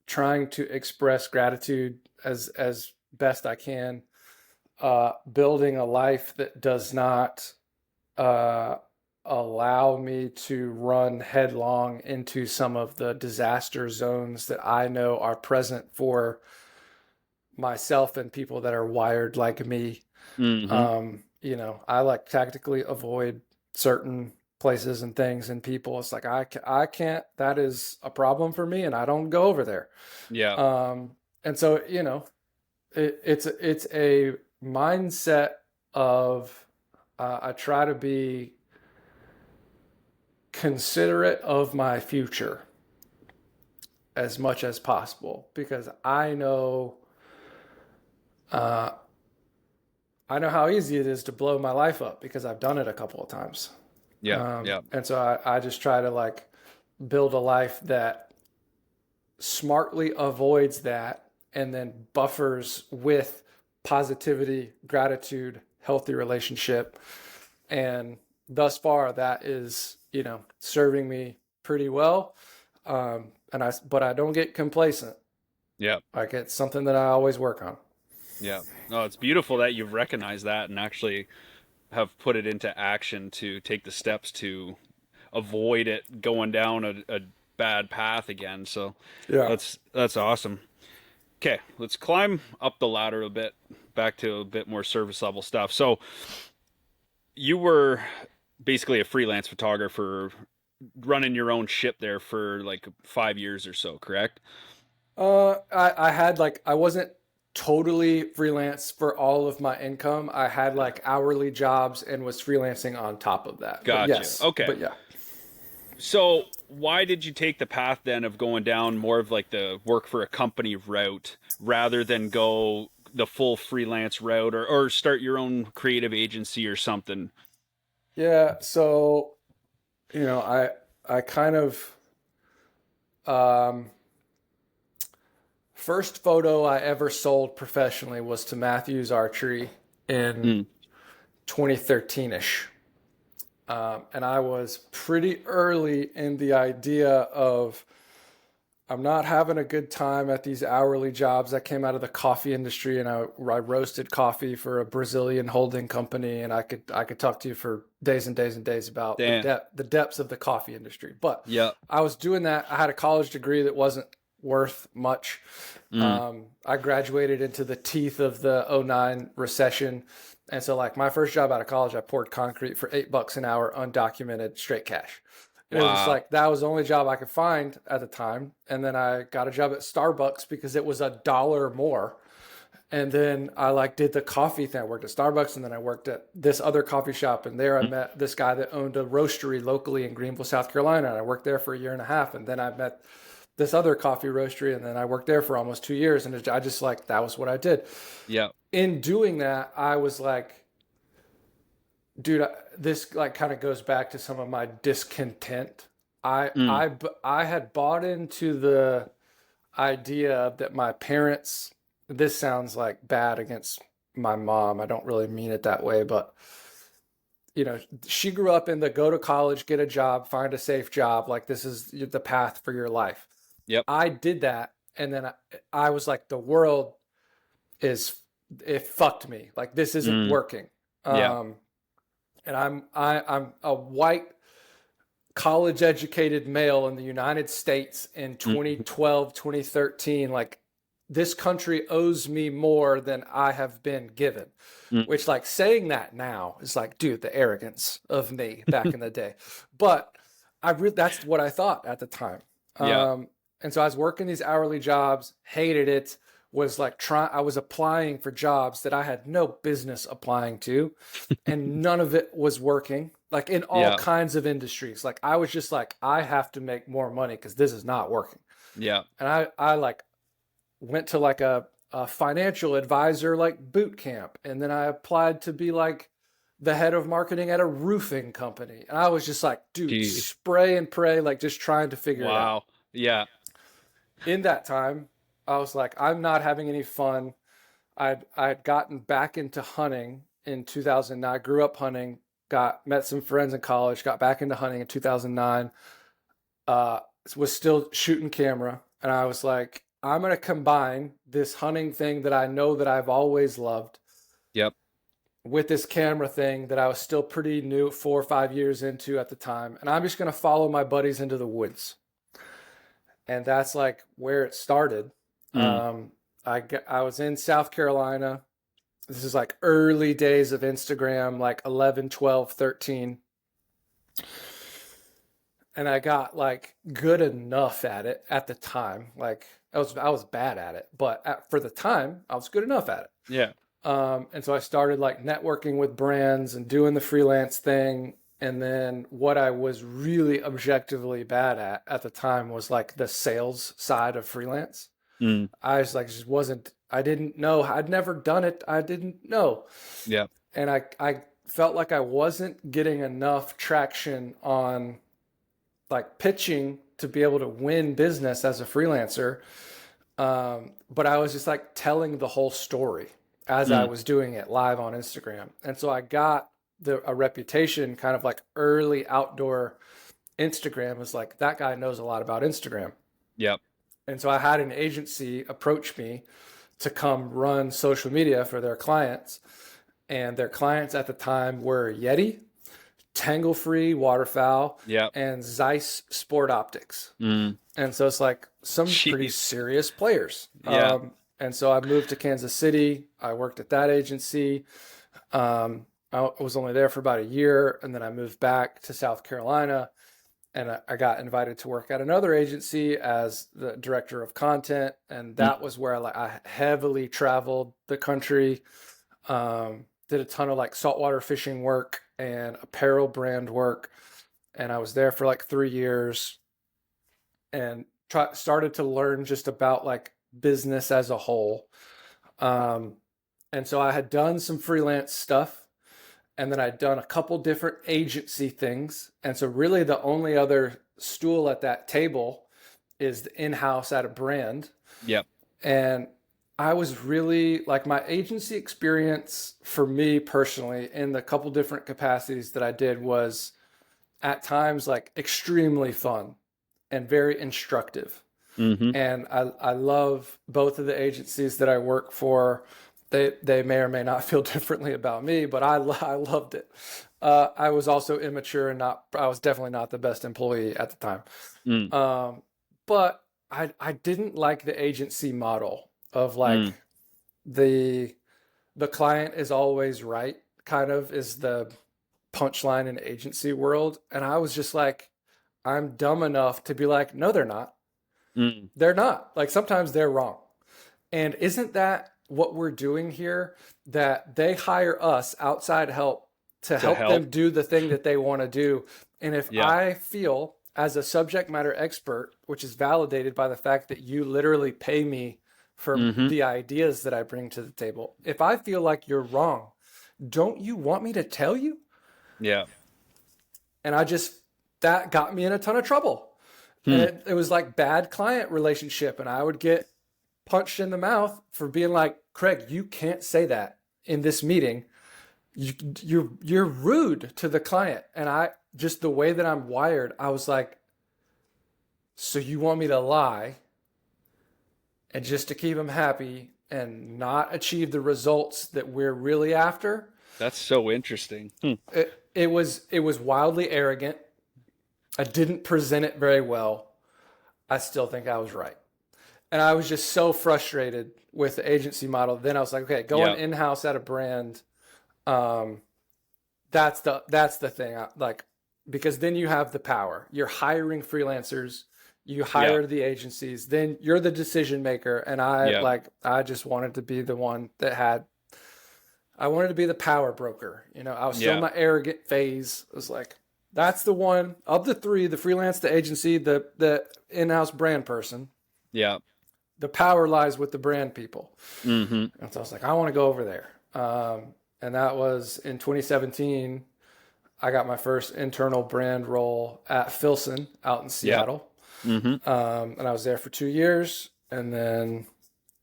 trying to express gratitude as best I can, building a life that does not uh, allow me to run headlong into some of the disaster zones that I know are present for myself and people that are wired like me. Hmm. I like tactically avoid certain places and things and people. It's like I can't. That is a problem for me, and I don't go over there. Yeah. And so it's a mindset of I try to be considerate of my future as much as possible, because uh, I know how easy it is to blow my life up because I've done it a couple of times. Yeah. Yeah. And so I just try to like build a life that smartly avoids that and then buffers with positivity, gratitude, healthy relationship. And thus far, that is, serving me pretty well. But I don't get complacent. Yeah. Like it's something that I always work on. Yeah. No, it's beautiful that you've recognized that and actually have put it into action to take the steps to avoid it going down a bad path again. So Yeah. that's awesome. Okay, let's climb up the ladder a bit, back to a bit more surface level stuff. So you were basically a freelance photographer running your own ship there for like 5 years or so, correct? I had like, I wasn't totally freelance for all of my income. I had like hourly jobs and was freelancing on top of that. But Gotcha. yes, Okay. but yeah. So why did you take the path then of going down more of like the work for a company route rather than go the full freelance route or start your own creative agency or something? Yeah. So, I kind of, um, first photo I ever sold professionally was to Matthews Archery in Mm. 2013-ish. And I was pretty early in the idea of I'm not having a good time at these hourly jobs. I came out of the coffee industry and I roasted coffee for a Brazilian holding company, and I could talk to you for days and days and days about Damn. the depths of the coffee industry. But Yeah. I was doing that. I had a college degree that wasn't worth much. Mm. I graduated into the teeth of the '09 recession. And so like my first job out of college, I poured concrete for $8 an hour, undocumented, straight cash. And it was just Wow. like, that was the only job I could find at the time. And then I got a job at Starbucks because it was $1 more. And then I like did the coffee thing. I worked at Starbucks, and then I worked at this other coffee shop. And there I met this guy that owned a roastery locally in Greenville, South Carolina. And I worked there for a year and a half. And then I met this other coffee roastery, and then I worked there for almost 2 years. And I just like, that was what I did. Yeah. In doing that, I was like, dude, this like kind of goes back to some of my discontent. I Mm. I I had bought into the idea that my parents. This sounds like bad against my mom. I don't really mean it that way, but she grew up in the go to college, get a job, find a safe job. Like this is the path for your life. Yep. I did that, and then I was like, the world is it fucked me. Like this isn't Mm. working. Yeah. And I'm a white college educated male in the United States in Mm. 2012, 2013. Like this country owes me more than I have been given. Mm. Which like saying that now is like, dude, the arrogance of me back in the day. But that's what I thought at the time. Yeah. And so I was working these hourly jobs, hated it, was like I was applying for jobs that I had no business applying to, and none of it was working, like in all Yeah. kinds of industries. Like I was just like, I have to make more money because this is not working. Yeah. And I like went to like a financial advisor like boot camp, and then I applied to be like the head of marketing at a roofing company. And I was just like, dude, Gee. spray and pray, like just trying to figure it out. Wow. Yeah. In that time, I was like, I'm not having any fun. I'd gotten back into hunting in 2009. I grew up hunting, met some friends in college, got back into hunting in 2009. Was still shooting camera, and I was like, I'm gonna combine this hunting thing that I know that I've always loved Yep. with this camera thing that I was still pretty new, 4 or 5 years into at the time, and I'm just gonna follow my buddies into the woods. And that's like where it started. Mm. I was in South Carolina. This is like early days of Instagram, like 11, 12, 13. And I got like good enough at it at the time. Like I was bad at it, but for the time, I was good enough at it. Yeah. And so I started like networking with brands and doing the freelance thing. And then what I was really objectively bad at the time was like the sales side of freelance. Mm. I was like, just wasn't, I didn't know. I'd never done it. I didn't know. Yeah. And I felt like I wasn't getting enough traction on like pitching to be able to win business as a freelancer. But I was just like telling the whole story as I was doing it live on Instagram. And so I got a reputation kind of like early outdoor Instagram was like, that guy knows a lot about Instagram. Yep. And so I had an agency approach me to come run social media for their clients. And their clients at the time were Yeti, Tangle Free Waterfowl, Yep. and Zeiss Sport Optics. Mm. And so it's like some pretty Jeez. serious players. Yeah. And so I moved to Kansas City. I worked at that agency. I was only there for about a year, and then I moved back to South Carolina, and I got invited to work at another agency as the director of content, and that was where I heavily traveled the country, did a ton of like saltwater fishing work and apparel brand work, and I was there for like 3 years, and started to learn just about like business as a whole. And so I had done some freelance stuff, and then I'd done a couple different agency things. And so really the only other stool at that table is the in-house at a brand. Yep. And I was really like, my agency experience for me personally in the couple different capacities that I did was at times like extremely fun and very instructive. Mm-hmm. And I love both of the agencies that I work for. They may or may not feel differently about me, but I loved it. I was also immature and I was definitely not the best employee at the time. Mm. But I didn't like the agency model of like the client is always right, kind of is the punchline in agency world. And I was just like, I'm dumb enough to be like, no, they're not. Mm. They're not. Like sometimes they're wrong. And isn't that what we're doing here? That they hire us outside help to help them do the thing that they want to do. And if I feel as a subject matter expert, which is validated by the fact that you literally pay me for the ideas that I bring to the table, if I feel like you're wrong, don't you want me to tell you? Yeah. And that got me in a ton of trouble. And it was like bad client relationship. And I would get punched in the mouth for being like, Craig, you can't say that in this meeting. You're rude to the client. And just the way that I'm wired, I was like, so you want me to lie and just to keep them happy and not achieve the results that we're really after? That's so interesting. It was wildly arrogant. I didn't present it very well. I still think I was right. And I was just so frustrated with the agency model. Then I was like, okay, going in-house at a brand, that's the thing. Because then you have the power. You're hiring freelancers, you hire the agencies, then you're the decision maker. And I just wanted to be the one I wanted to be the power broker. I was still in my arrogant phase. It was like, that's the one of the three, the freelance, the agency, the in-house brand person. Yeah. The power lies with the brand people. Mm-hmm. And so I was like, I want to go over there. and that was in 2017. I got my first internal brand role at Filson out in Yep. Seattle. Mm-hmm. And I was there for 2 years, and then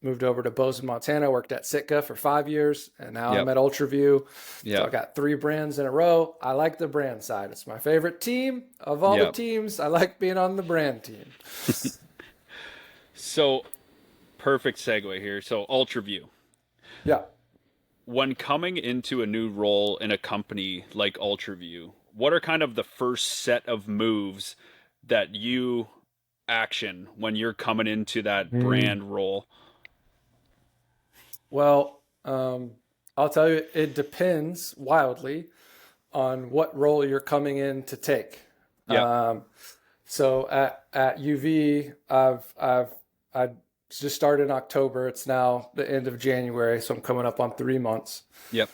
moved over to Bozeman, Montana, worked at Sitka for 5 years, and now I'm Yep. at UltraView. So I Yep. got 3 brands in a row. I like the brand side. It's my favorite team of all the Yep. teams. I like being on the brand team. So perfect segue here. So UltraView. Yeah. When coming into a new role in a company like UltraView, what are kind of the first set of moves that you action when you're coming into that Mm. brand role? Well, I'll tell you, it depends wildly on what role you're coming in to take. Yep. So at UV, I just started in October. It's now the end of January, so I'm coming up on 3 months. Yep.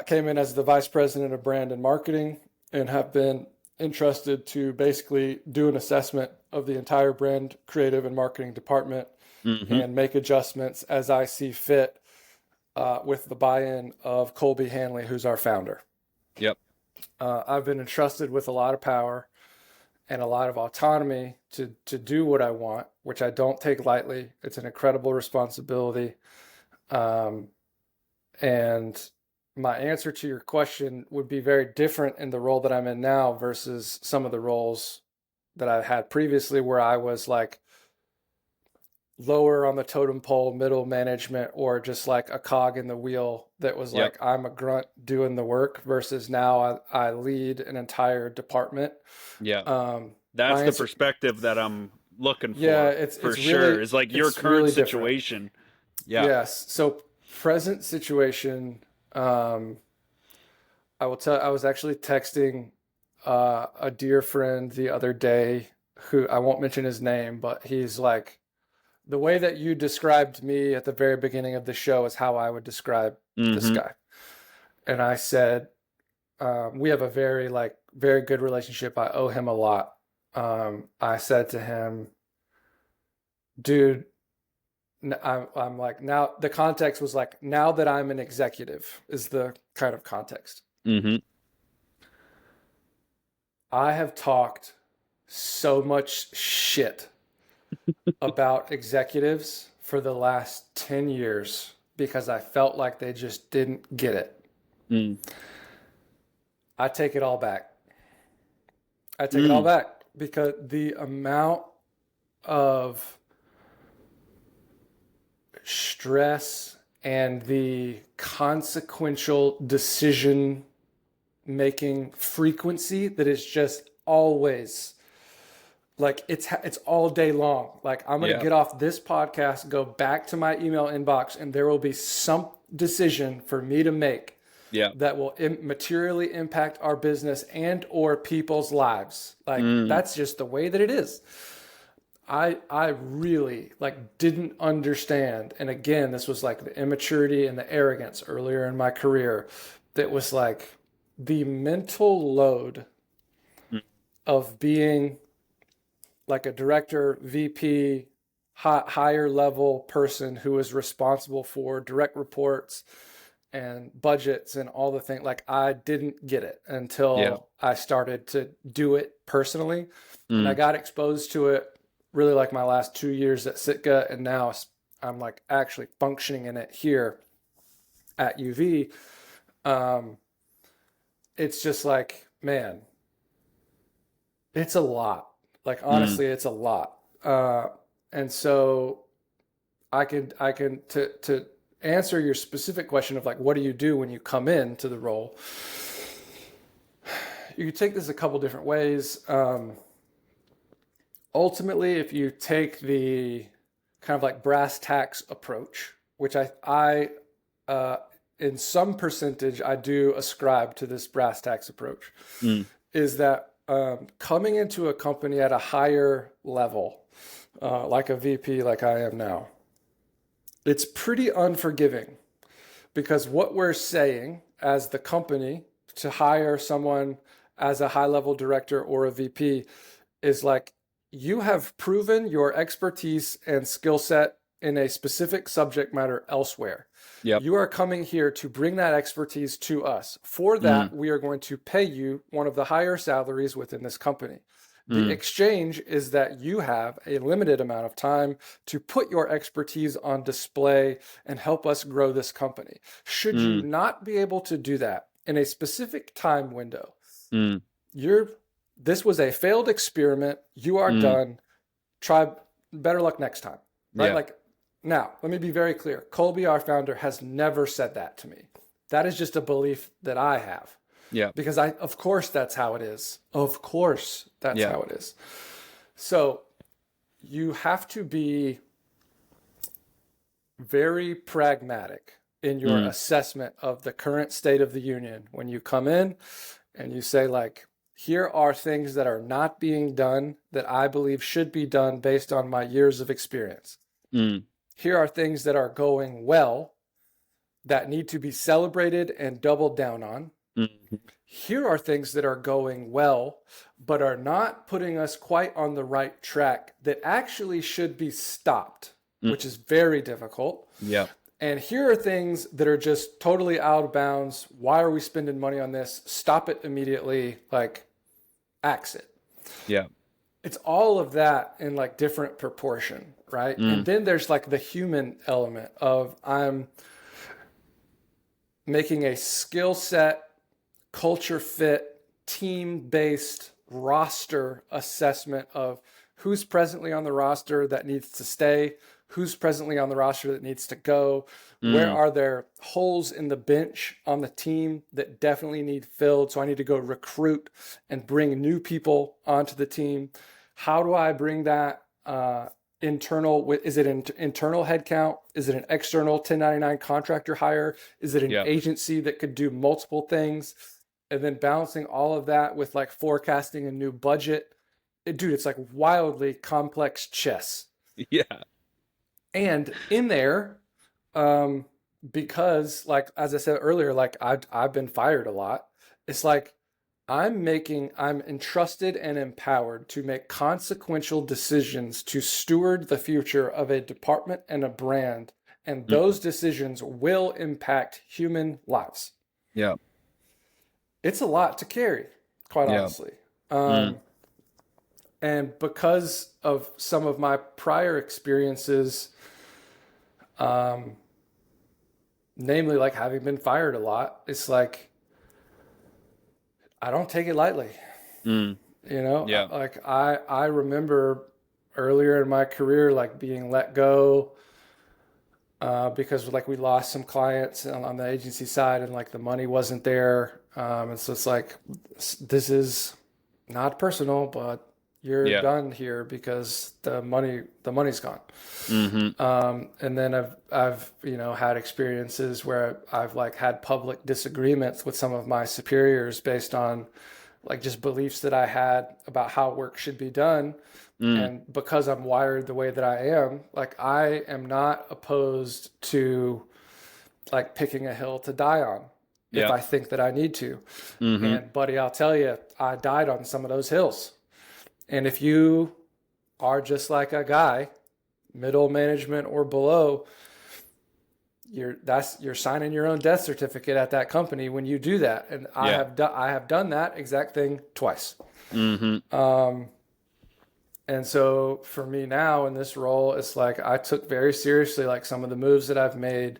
Came in as the vice president of brand and marketing, and have been entrusted to basically do an assessment of the entire brand creative and marketing department Mm-hmm. and make adjustments as I see fit, with the buy-in of Colby Hanley, who's our founder. Yep. I've been entrusted with a lot of power and a lot of autonomy to do what I want, which I don't take lightly. It's an incredible responsibility. Um, and my answer to your question would be very different in the role that I'm in now versus some of the roles that I had previously, where I was like lower on the totem pole, middle management, or just like a cog in the wheel that was Yep. like, I'm a grunt doing the work, versus now I lead an entire department. Yeah. My That's the answer, perspective that I'm looking yeah, for sure. Is like your it's current really different. situation. Yeah. Yes. So present situation, um, I will tell, I was actually texting a dear friend the other day, who I won't mention his name, but he's like, the way that you described me at the very beginning of the show is how I would describe this Mm-hmm. guy. And I said, we have a very good relationship. I owe him a lot. I said to him, dude, I'm like, now the context was like, now that I'm an executive is the kind of context. Mm-hmm. I have talked so much shit about executives for the last 10 years because I felt like they just didn't get it. Mm. I take it all back. I take it all Mm. back because the amount of stress and the consequential decision making frequency that is just always like, it's all day long. Like, I'm going to Yeah. get off this podcast, go back to my email inbox, and there will be some decision for me to make Yeah. that will materially impact our business and or people's lives. Like, Mm. that's just the way that it is. I really like didn't understand. And again, this was like the immaturity and the arrogance earlier in my career that was like the mental load Mm. of being like a director, VP, higher level person who is responsible for direct reports and budgets and all the things. Like, I didn't get it Yeah. until I started to do it personally. And I Mm. got exposed to it really like my last 2 years at Sitka. And now I'm like actually functioning in it here at UV. Um, it's just like, man, it's a lot. Like, Mm. honestly, it's a lot. And so I can to answer your specific question of like, what do you do when you come into the role? You can take this a couple different ways. Ultimately, if you take the kind of like brass tacks approach, which I in some percentage, I do ascribe to this brass tacks approach, Mm. is that coming into a company at a higher level, like a VP, like I am now, it's pretty unforgiving because what we're saying as the company to hire someone as a high level director or a VP is like, you have proven your expertise and skill set in a specific subject matter elsewhere. Yep. You are coming here to bring that expertise to us. For that, we are going to pay you one of the higher salaries within this company. The exchange is that you have a limited amount of time to put your expertise on display and help us grow this company. Should you not be able to do that in a specific time window, this was a failed experiment. You are done. Try better luck next time. Right? Yeah. Like, now, let me be very clear. Colby, our founder, has never said that to me. That is just a belief that I have. Yeah. Because of course that's how it is. Of course that's how it is. So you have to be very pragmatic in your assessment of the current state of the union. When you come in and you say, like, here are things that are not being done that I believe should be done based on my years of experience. Here are things that are going well that need to be celebrated and doubled down on. Here are things that are going well, but are not putting us quite on the right track that actually should be stopped, which is very difficult. Yeah. And here are things that are just totally out of bounds. Why are we spending money on this? Stop it immediately. Like, axe it. Yeah. It's all of that in like different proportion, right? And then there's like the human element of I'm making a skill set, culture fit, team-based roster assessment of who's presently on the roster that needs to stay, who's presently on the roster that needs to go, where are there holes in the bench on the team that definitely need filled, so I need to go recruit and bring new people onto the team. How do I bring that internal? Is it an internal headcount? Is it an external 1099 contractor hire? Is it an agency that could do multiple things? And then balancing all of that with like forecasting a new budget. Dude, it's like wildly complex chess. Yeah. And in there, because like, as I said earlier, like I've been fired a lot. It's like, I'm entrusted and empowered to make consequential decisions to steward the future of a department and a brand. And those decisions will impact human lives. Yeah. It's a lot to carry, quite honestly. And because of some of my prior experiences, namely like having been fired a lot, it's like, I don't take it lightly. You know, like I remember earlier in my career, like being let go because like we lost some clients on the agency side and like the money wasn't there. And so it's like, this is not personal, but you're done here because the money's gone. And then I've had experiences where I've like had public disagreements with some of my superiors based on like just beliefs that I had about how work should be done. And because I'm wired the way that I am, like I am not opposed to like picking a hill to die on if I think that I need to. And buddy, I'll tell you, I died on some of those hills. And if you are just like a guy, middle management or below, you're signing your own death certificate at that company when you do that. And I have done that exact thing twice. And so for me now in this role, it's like I took very seriously like some of the moves that I've made.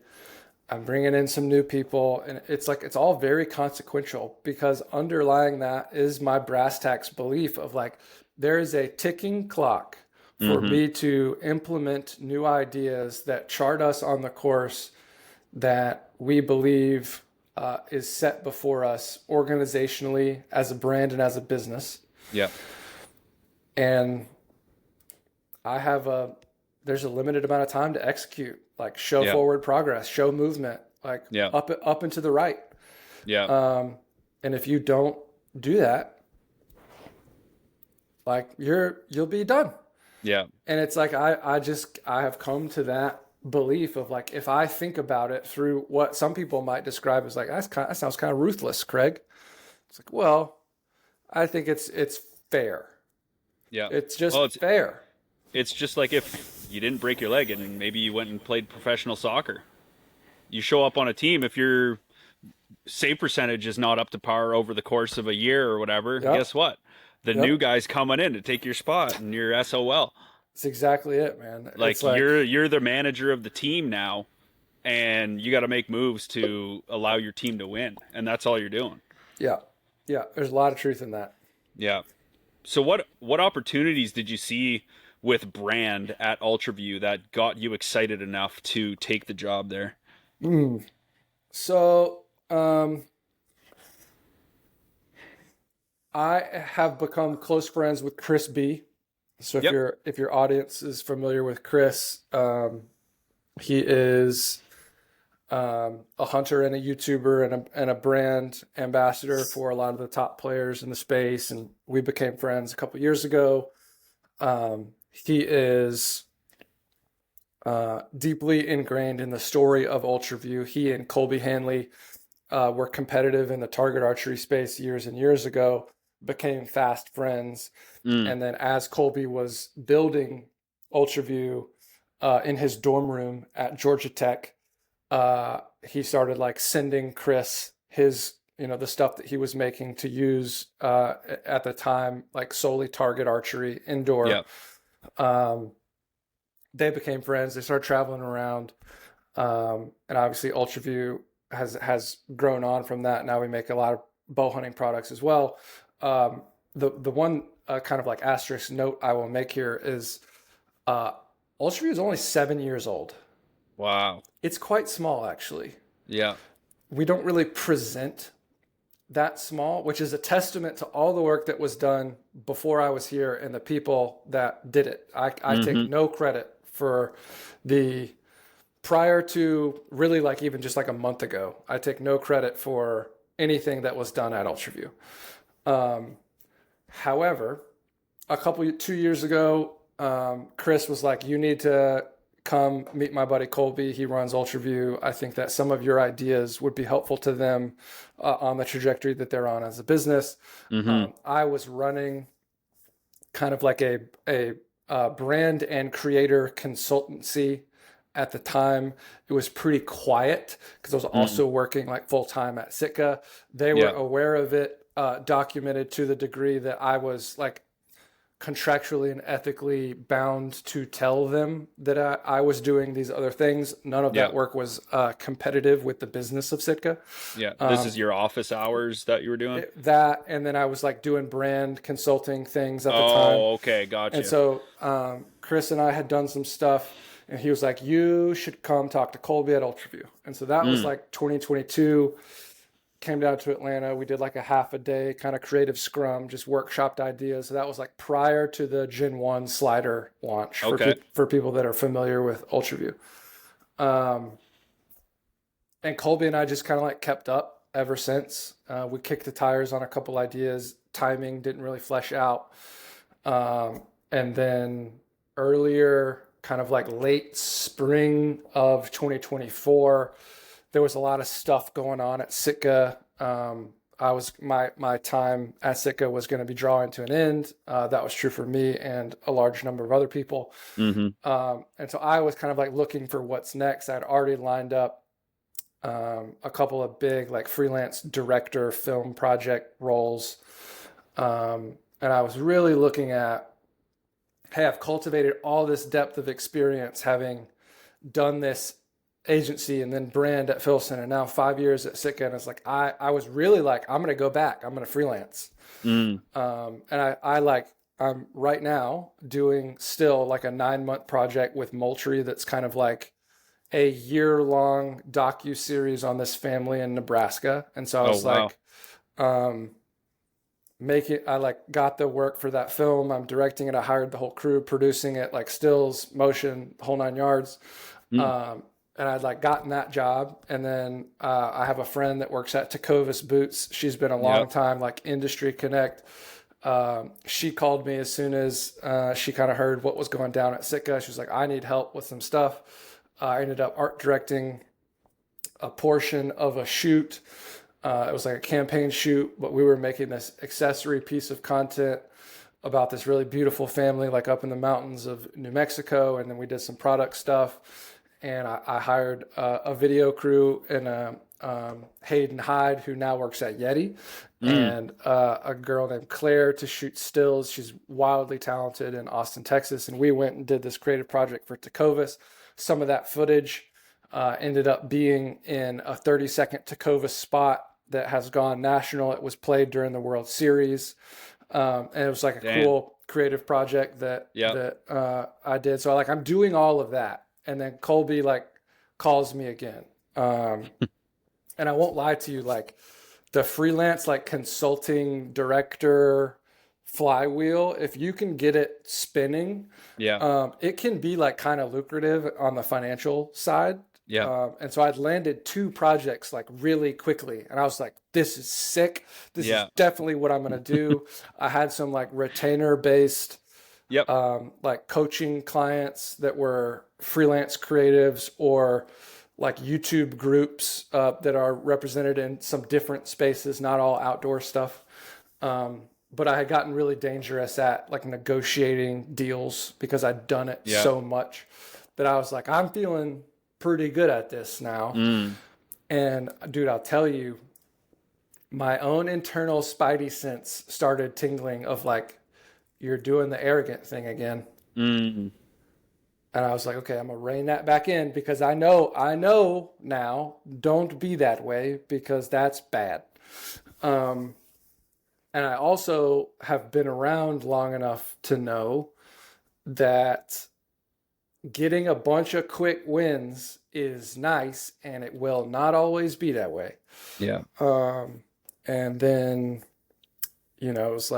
I'm bringing in some new people, and it's like it's all very consequential because underlying that is my brass tacks belief of like there is a ticking clock for me to implement new ideas that chart us on the course that we believe is set before us organizationally as a brand and as a business. Yeah. And there's a limited amount of time to execute, like show forward progress, show movement, like up and to the right. Yeah. And if you don't do that, like you'll be done. Yeah. And it's like, I have come to that belief of like, if I think about it through what some people might describe as like, that sounds kind of ruthless, Craig. It's like, well, I think it's fair. Yeah. It's just fair. It's just like if you didn't break your leg and maybe you went and played professional soccer. You show up on a team, if your save percentage is not up to par over the course of a year or whatever, Yep. guess what? The new Yep. guy's coming in to take your spot and you're SOL. It's exactly it, man. It's Like like, you're the manager of the team now, and you got to make moves to allow your team to win, and that's all you're doing. yeah, yeah. There's a lot of truth in that. Yeah. So what opportunities did you see with brand at UltraView that got you excited enough to take the job there? Mm. So, I have become close friends with Chris B. So Yep. if your audience is familiar with Chris, he is a hunter and a YouTuber and a brand ambassador for a lot of the top players in the space. And we became friends a couple years ago. He is deeply ingrained in the story of UltraView. He and Colby Hanley were competitive in the target archery space years and years ago, became fast friends. Mm, And then as Colby was building UltraView in his dorm room at Georgia Tech, he started like sending Chris his, the stuff that he was making to use at the time, like solely target archery indoor. yep. Um, they became friends. They started traveling around, and obviously UltraView has grown on from that. Now we make a lot of bow hunting products as well. The one kind of like asterisk note I will make here is UltraView is only 7 years old. Wow. It's quite small, actually. Yeah. We don't really present that small, which is a testament to all the work that was done before I was here and the people that did it. I take no credit for the prior to really like even just like a month ago. I take no credit for anything that was done at UltraView. However, 2 years ago, Chris was like, "You need to come meet my buddy Colby. He runs UltraView. I think that some of your ideas would be helpful to them on the trajectory that they're on as a business." I was running kind of like a brand and creator consultancy at the time. It was pretty quiet because I was also working like full time at Sitka. They were Yeah. aware of it, documented to the degree that I was like contractually and ethically bound to tell them that I was doing these other things. None of Yeah. that work was competitive with the business of Sitka. Yeah. This is your office hours that you were doing? That, and then I was like doing brand consulting things at the time. Oh, okay. And Gotcha. so Chris and I had done some stuff, and he was like, "You should come talk to Colby at UltraView." And so that was like 2022. Came down to Atlanta. We did like a half a day kind of creative scrum, just workshopped ideas. So that was like prior to the Gen 1 slider launch for, Okay. for people that are familiar with UltraView. And Colby and I just kind of like kept up ever since. We kicked the tires on a couple ideas. Timing didn't really flesh out. And then earlier, kind of like late spring of 2024, there was a lot of stuff going on at Sitka. My time at Sitka was going to be drawing to an end. That was true for me and a large number of other people. And so I was kind of like looking for what's next. I'd already lined up a couple of big like freelance director film project roles. And I was really looking at, hey, I've cultivated all this depth of experience having done this agency and then brand at Filson and now 5 years at Sitka. And it's like, I was really like, I'm going to go back. I'm going to freelance. And I'm right now doing still like a 9-month project with Moultrie that's kind of like a year-long docu-series on this family in Nebraska. And so I was wow. I like got the work for that film. I'm directing it. I hired the whole crew, producing it, like stills, motion, whole 9 yards. And I'd like gotten that job. And then I have a friend that works at Tecovas Boots. She's been a long time like industry connect. She called me as soon as she kind of heard what was going down at Sitka. She was like, "I need help with some stuff." I ended up art directing a portion of a shoot. It was like a campaign shoot, but we were making this accessory piece of content about this really beautiful family, like up in the mountains of New Mexico. And then we did some product stuff. And I hired a video crew and Hayden Hyde, who now works at Yeti, and a girl named Claire to shoot stills. She's wildly talented in Austin, Texas. And we went and did this creative project for Tecovas. Some of that footage ended up being in a 30-second Tecovas spot that has gone national. It was played during the World Series. And it was like a cool creative project that I did. So I'm doing all of that. And then Colby calls me again. And I won't lie to you, the freelance consulting director flywheel, if you can get it spinning, it can be kind of lucrative on the financial side. And so I'd landed 2 projects really quickly, and I was like, this is sick. This is definitely what I'm going to do. I had some retainer based coaching clients that were freelance creatives or YouTube groups that are represented in some different spaces, not all outdoor stuff. But I had gotten really dangerous at negotiating deals because I'd done it so much that I was like, I'm feeling pretty good at this now. And dude, I'll tell you, my own internal spidey sense started tingling of you're doing the arrogant thing again. And I was like, okay, I'm gonna rein that back in because I know now, don't be that way because that's bad. And I also have been around long enough to know that getting a bunch of quick wins is nice, and it will not always be that way. And then, it was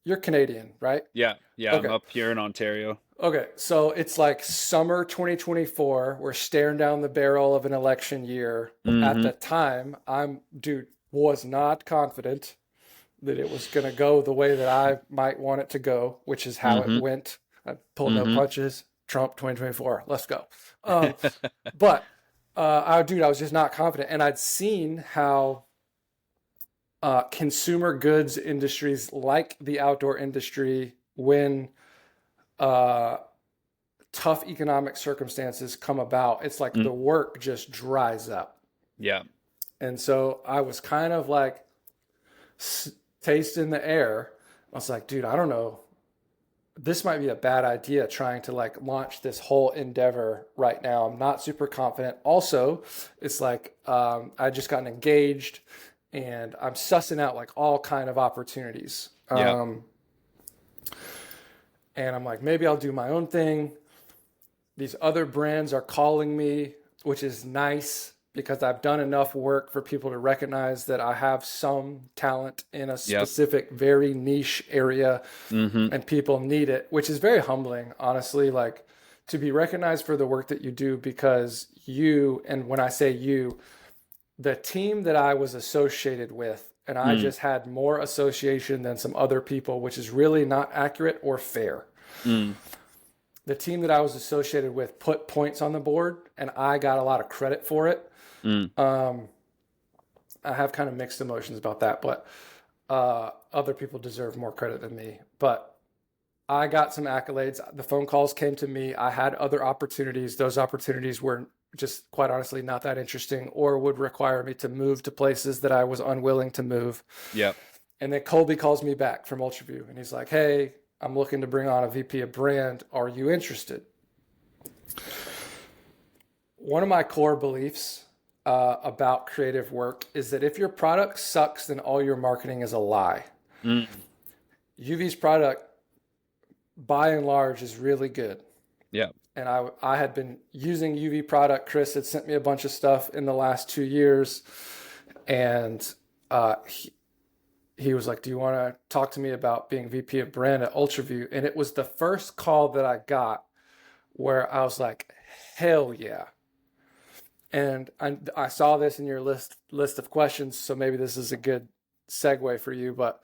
you're Canadian, right? Yeah. Okay. I'm up here in Ontario. Okay, so it's summer 2024. We're staring down the barrel of an election year. At the time, was not confident that it was going to go the way that I might want it to go, which is how it went. I pulled no punches. Trump 2024. Let's go. But I was just not confident, and I'd seen how consumer goods industries like the outdoor industry, when tough economic circumstances come about, it's the work just dries up. And so I was kind of tasting the air. I was like, dude, I don't know. This might be a bad idea trying to launch this whole endeavor right now. I'm not super confident. Also, it's I just gotten engaged and I'm sussing out all kind of opportunities. And I'm like, maybe I'll do my own thing. These other brands are calling me, which is nice because I've done enough work for people to recognize that I have some talent in a specific, very niche area, and people need it, which is very humbling, honestly, to be recognized for the work that you do, because and when I say you, the team that I was associated with, and I just had more association than some other people, which is really not accurate or fair. The team that I was associated with put points on the board, and I got a lot of credit for it. I have kind of mixed emotions about that, but other people deserve more credit than me. But I got some accolades. The phone calls came to me. I had other opportunities. Those opportunities were just, quite honestly, not that interesting, or would require me to move to places that I was unwilling to move. And then Colby calls me back from UltraView, and he's like, hey, I'm looking to bring on a VP of brand. Are you interested? One of my core beliefs about creative work is that if your product sucks, then all your marketing is a lie. UV's product, by and large, is really good. And I had been using UV product. Chris had sent me a bunch of stuff in the last 2 years, and he was like, do you want to talk to me about being VP of brand at UltraView? And it was the first call that I got where I was like, hell yeah. And I saw this in your list of questions, so maybe this is a good segue for you. But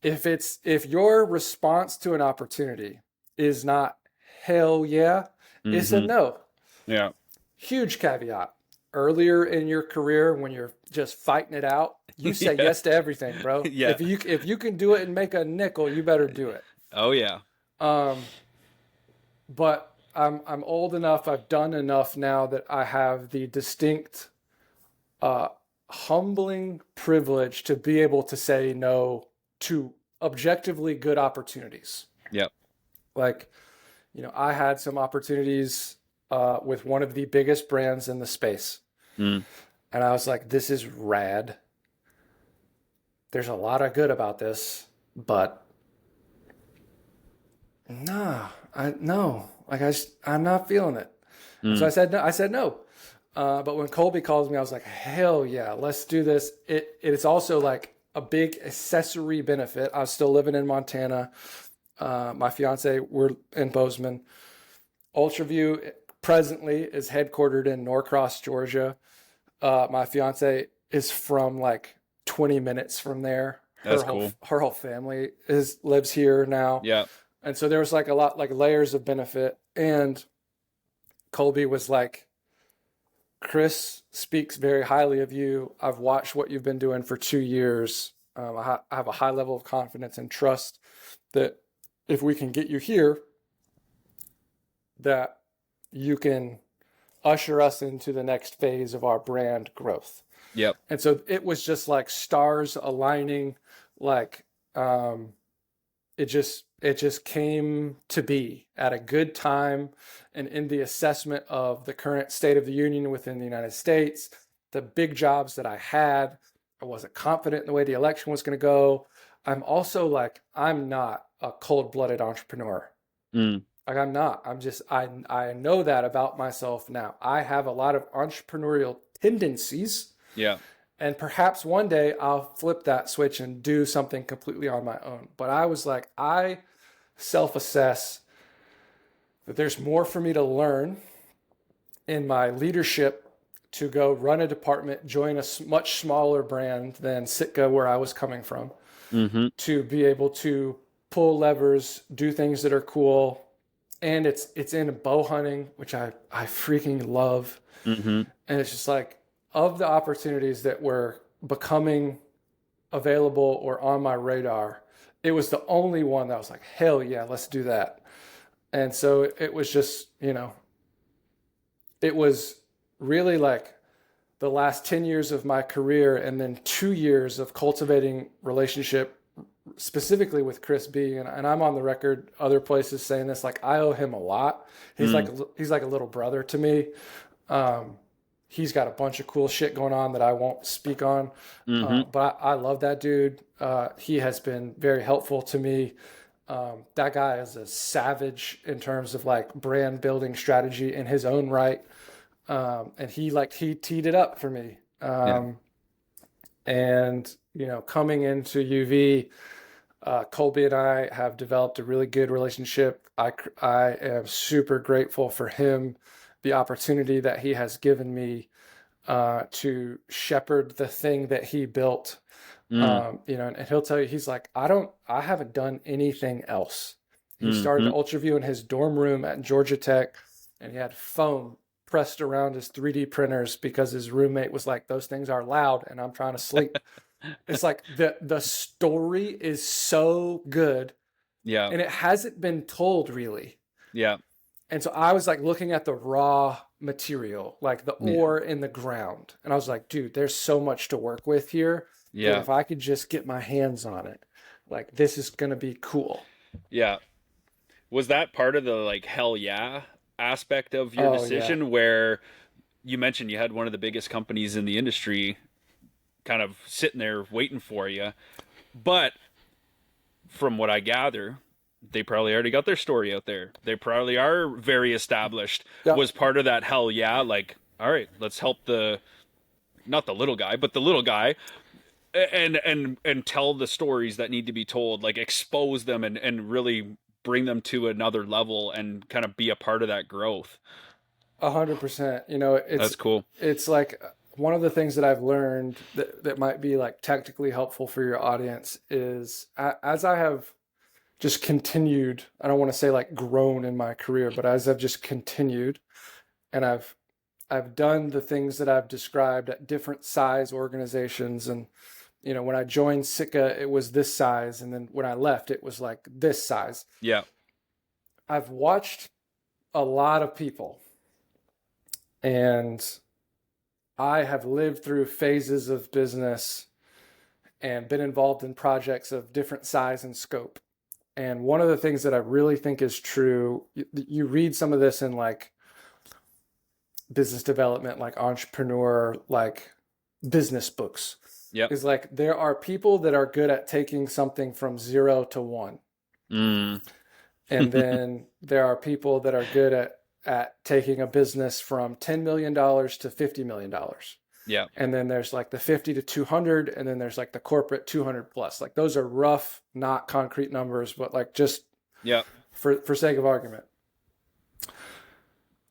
if your response to an opportunity is not hell yeah, it's a no. Yeah. Huge caveat. earlier in your career when you're just fighting it out, you say Yeah. yes to everything, bro. Yeah. If you can do it and make a nickel, you better do it. Oh yeah. Um, but I'm old enough, I've done enough now that I have the distinct uh humbling privilege to be able to say no to objectively good opportunities. Yep. Like, I had some opportunities with one of the biggest brands in the space. Mm. And I was like, this is rad. There's a lot of good about this, but nah, no, like I'm not feeling it. And so Mm. I said no. But when Colby calls me, I was like, hell yeah, let's do this. It's also like a big accessory benefit. I was still living in Montana. My fiance, we're in Bozeman. UltraView presently is headquartered in Norcross, Georgia. My fiance is from like 20 minutes from there. That's cool. Her whole family lives here now. Yeah. And so there was like a lot, like layers of benefit. And Colby was like, Chris speaks very highly of you. I've watched what you've been doing for 2 years. I have a high level of confidence and trust that if we can get you here, that you can usher us into the next phase of our brand growth. Yep. And so it was just like stars aligning, like it just came to be at a good time. And in the assessment of the current state of the union within the United States, the big jobs that I had, I wasn't confident in the way the election was going to go. I'm also like, I'm not a cold-blooded entrepreneur. Mm. Like I'm not. I know that about myself now. I have a lot of entrepreneurial tendencies. Yeah. And perhaps one day I'll flip that switch and do something completely on my own. But I was like, I self-assess that there's more for me to learn in my leadership to go run a department, join a much smaller brand than Sitka, where I was coming from, Mm-hmm. to be able to pull levers, do things that are cool. And it's in bow hunting, which I freaking love. Mm-hmm. And it's just like, of the opportunities that were becoming available or on my radar, it was the only one that was like, hell yeah, let's do that. And so it was just, it was really like the last 10 years of my career and then 2 years of cultivating relationship specifically with Chris B. And I'm on the record other places saying this, like I owe him a lot. He's like a little brother to me. He's got a bunch of cool shit going on that I won't speak on. Mm-hmm. But I love that dude. He has been very helpful to me. That guy is a savage in terms of like brand building strategy in his own right. And he teed it up for me. Yeah. And, coming into UV, Colby and I have developed a really good relationship. I am super grateful for him, the opportunity that he has given me to shepherd the thing that he built. Mm. And he'll tell you, he's like, I haven't done anything else. He started Mm-hmm. UltraView in his dorm room at Georgia Tech, and he had foam pressed around his 3D printers because his roommate was like, those things are loud and I'm trying to sleep. It's like the story is so good Yeah. and it hasn't been told really. Yeah. And so I was like looking at the raw material, like the Yeah. ore in the ground. And I was like, dude, there's so much to work with here. That Yeah. if I could just get my hands on it, like this is going to be cool. Yeah. Was that part of the like hell yeah aspect of your Oh, yeah. decision where you mentioned you had one of the biggest companies in the industry kind of sitting there waiting for you, but from what I gather, they probably already got their story out there. They probably are very established. Yeah. Was part of that hell yeah, like, all right, let's help not the little guy, but the little guy and tell the stories that need to be told, like expose them and really bring them to another level and kind of be a part of that growth. 100%. That's cool. It's like one of the things that I've learned that might be like technically helpful for your audience is as I have just continued, I don't want to say like grown in my career, but as I've just continued and I've I've done the things that I've described at different size organizations. And, when I joined Sitka, it was this size. And then when I left, it was like this size. Yeah. I've watched a lot of people, and I have lived through phases of business and been involved in projects of different size and scope. And one of the things that I really think is true, you read some of this in like business development, like entrepreneur, like business books, Yep. is like there are people that are good at taking something from 0 to 1. Mm. And then there are people that are good at taking a business from $10 million to $50 million. Yeah. And then there's like the 50 to 200, and then there's like the corporate 200 plus. Like those are rough, not concrete numbers, but like just Yeah. for sake of argument.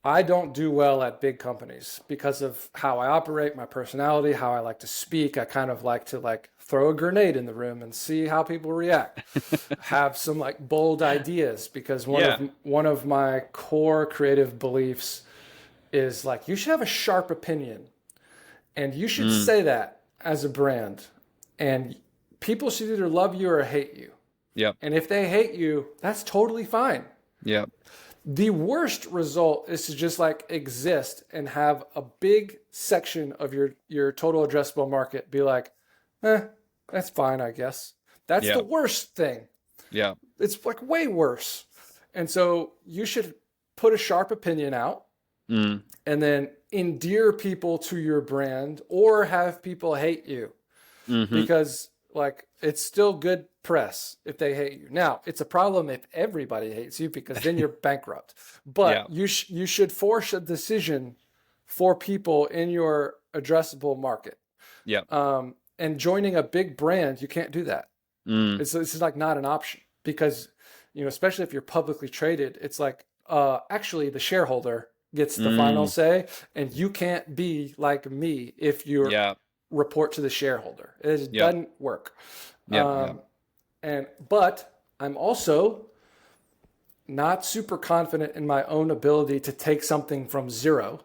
I don't do well at big companies because of how I operate, my personality, how I like to speak. I kind of like to like throw a grenade in the room and see how people react. Have some like bold ideas, because one of my core creative beliefs is like you should have a sharp opinion, and you should say that as a brand, and people should either love you or hate you. Yeah. And if they hate you, that's totally fine. Yeah. The worst result is to just like exist and have a big section of your total addressable market be like, that's fine, I guess. That's the worst thing. Yeah. It's like way worse. And so you should put a sharp opinion out and then endear people to your brand, or have people hate you, because like it's still good press if they hate you. Now, it's a problem if everybody hates you, because then you're bankrupt. But you should force a decision for people in your addressable market. Yeah. And joining a big brand, you can't do that. It's like not an option, because, especially if you're publicly traded, it's like, actually the shareholder gets the final say, and you can't be like me if you report to the shareholder. It doesn't work. But I'm also not super confident in my own ability to take something from 0.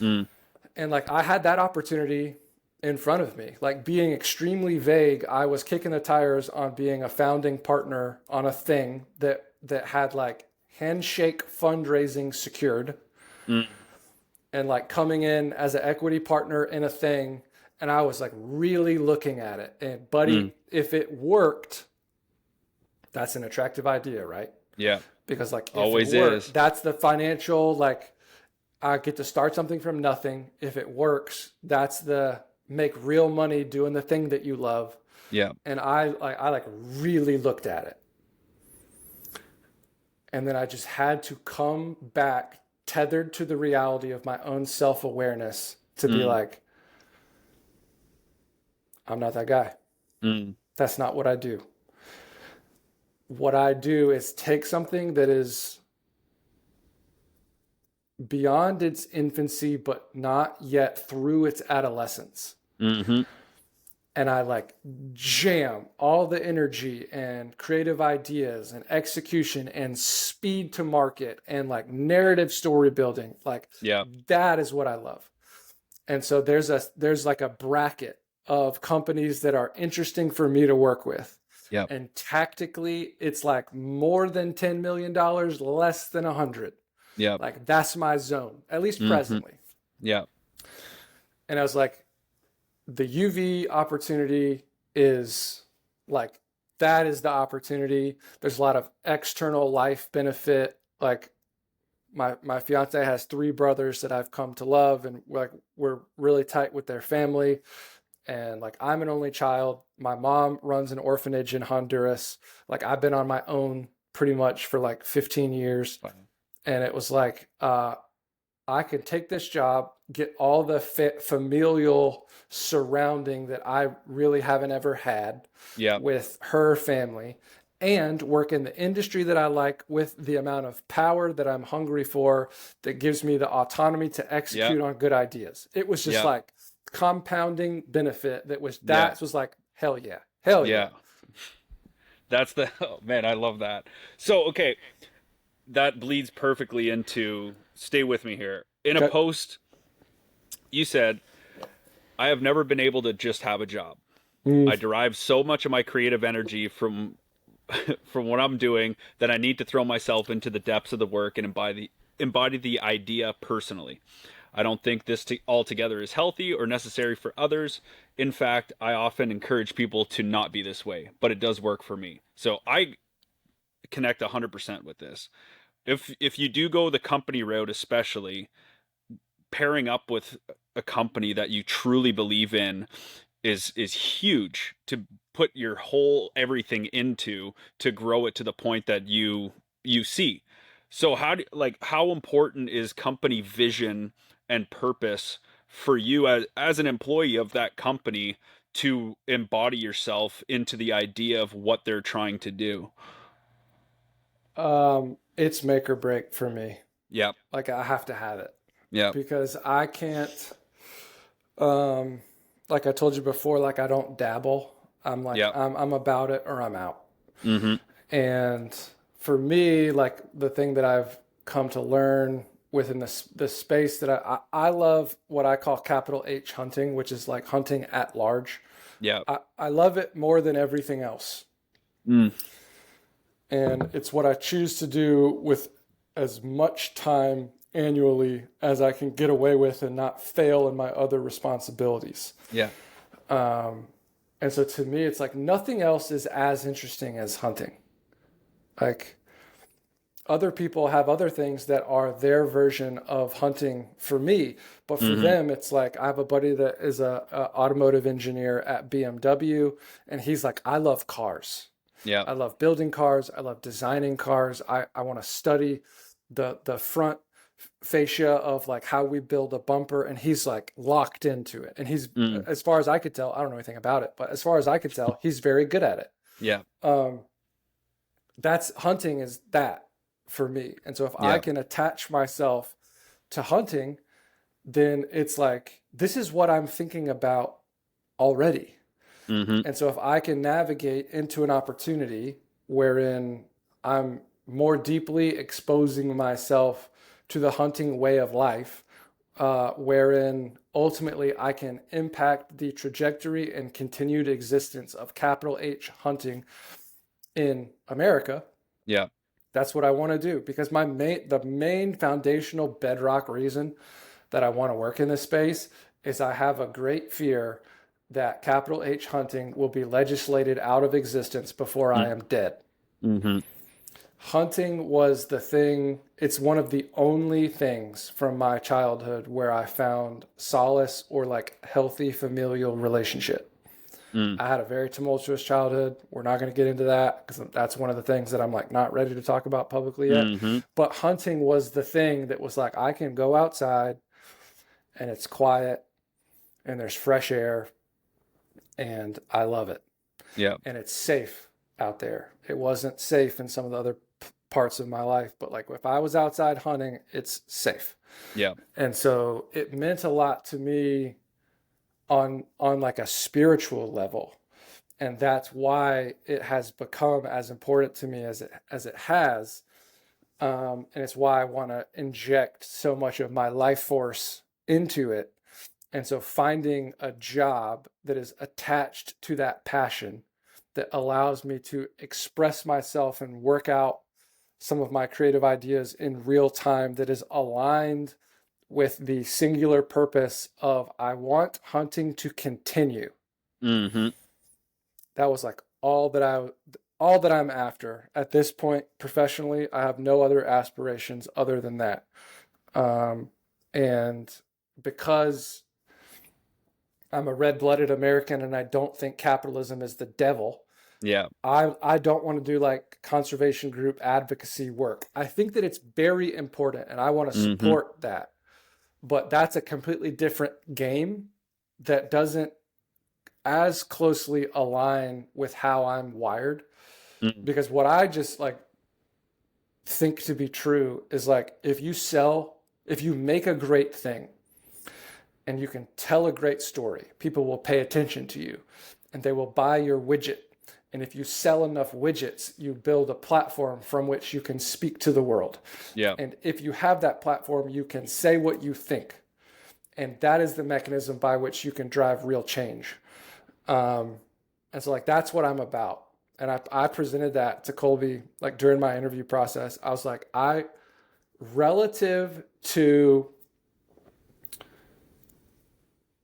And like I had that opportunity in front of me, like being extremely vague. I was kicking the tires on being a founding partner on a thing that had like handshake fundraising secured, and like coming in as an equity partner in a thing. And I was like really looking at it, and buddy, if it worked, that's an attractive idea, right? Yeah. Because like if always it worked, is. that's the financial, like I get to start something from nothing. If it works, that's the make real money doing the thing that you love. Yeah. And I really looked at it. And then I just had to come back tethered to the reality of my own self-awareness to be like, I'm not that guy. That's not what I do. What I do is take something that is beyond its infancy, but not yet through its adolescence. And I like jam all the energy and creative ideas and execution and speed to market and like narrative story building. Like that is what I love. And so there's like a bracket of companies that are interesting for me to work with. Yeah. And tactically, it's like more than $10 million, less than 100. Yeah. Like that's my zone, at least presently. Yeah. And I was like, the UV opportunity is like, that is the opportunity. There's a lot of external life benefit. Like my fiance has 3 brothers that I've come to love, and we're really tight with their family. And like, I'm an only child. My mom runs an orphanage in Honduras. Like I've been on my own pretty much for like 15 years. Wow. And it was like, I could take this job, get all the familial surrounding that I really haven't ever had with her family, and work in the industry that I like with the amount of power that I'm hungry for, that gives me the autonomy to execute on good ideas. It was just like compounding benefit that was like, hell yeah. Hell yeah. That's oh man, I love that. So, okay, that bleeds perfectly into, stay with me here. In a you said, I have never been able to just have a job. Mm. I derive so much of my creative energy from from what I'm doing that I need to throw myself into the depths of the work and embody the idea personally. I don't think this altogether is healthy or necessary for others. In fact, I often encourage people to not be this way, but it does work for me. So I connect 100% with this. If you do go the company route, especially pairing up with a company that you truly believe in is huge to put your whole everything into to grow it to the point that you see. So how important is company vision and purpose for you as an employee of that company to embody yourself into the idea of what they're trying to do? It's make or break for me. Yep. Like I have to have it Yep. because I can't, um, like I told you before, like I don't dabble. I'm like, Yep. I'm about it or I'm out. Mm-hmm. And for me, like the thing that I've come to learn within this space that I love what I call capital H hunting, which is like hunting at large. Yep. I love it more than everything else. Mm. And it's what I choose to do with as much time annually as I can get away with and not fail in my other responsibilities. Yeah. And so to me, it's like nothing else is as interesting as hunting. Like other people have other things that are their version of hunting for me, but for Mm-hmm. them, it's like I have a buddy that is a automotive engineer at BMW, and he's like, I love cars. Yeah. I love building cars. I love designing cars. I want to study the front fascia of like how we build a bumper. And he's like locked into it. And he's, Mm. as far as I could tell, I don't know anything about it, but as far as I could tell, he's very good at it. Yeah. Um, that's hunting is that for me. And so if I Yeah. can attach myself to hunting, then it's like, this is what I'm thinking about already. Mm-hmm. And so if I can navigate into an opportunity wherein I'm more deeply exposing myself to the hunting way of life, wherein ultimately I can impact the trajectory and continued existence of capital H hunting in America, Yeah. that's what I want to do. Because the main foundational bedrock reason that I want to work in this space is I have a great fear that capital H hunting will be legislated out of existence before I am dead. Mm-hmm. Hunting was the thing, it's one of the only things from my childhood where I found solace or like healthy familial relationship. Mm. I had a very tumultuous childhood. We're not going to get into that because that's one of the things that I'm like not ready to talk about publicly yet. Mm-hmm. But hunting was the thing that was like, I can go outside and it's quiet and there's fresh air and I love it. Yeah. And it's safe out there. It wasn't safe in some of the other parts of my life, but like if I was outside hunting, it's safe. Yeah. And so it meant a lot to me on like a spiritual level. And that's why it has become as important to me as it has. And it's why I want to inject so much of my life force into it. And so finding a job that is attached to that passion that allows me to express myself and work out some of my creative ideas in real time that is aligned with the singular purpose of I want hunting to continue. Mm-hmm. That was like all that I'm after at this point professionally. I have no other aspirations other than that. And because I'm a red-blooded American and I don't think capitalism is the devil, Yeah. I don't want to do like conservation group advocacy work. I think that it's very important and I want to Mm-hmm. support that. But that's a completely different game that doesn't as closely align with how I'm wired. Mm. Because what I just like think to be true is like if you make a great thing and you can tell a great story, people will pay attention to you and they will buy your widget. And if you sell enough widgets, you build a platform from which you can speak to the world. Yeah. And if you have that platform, you can say what you think. And that is the mechanism by which you can drive real change. And so like that's what I'm about. And I presented that to Colby like during my interview process. I was like, relative to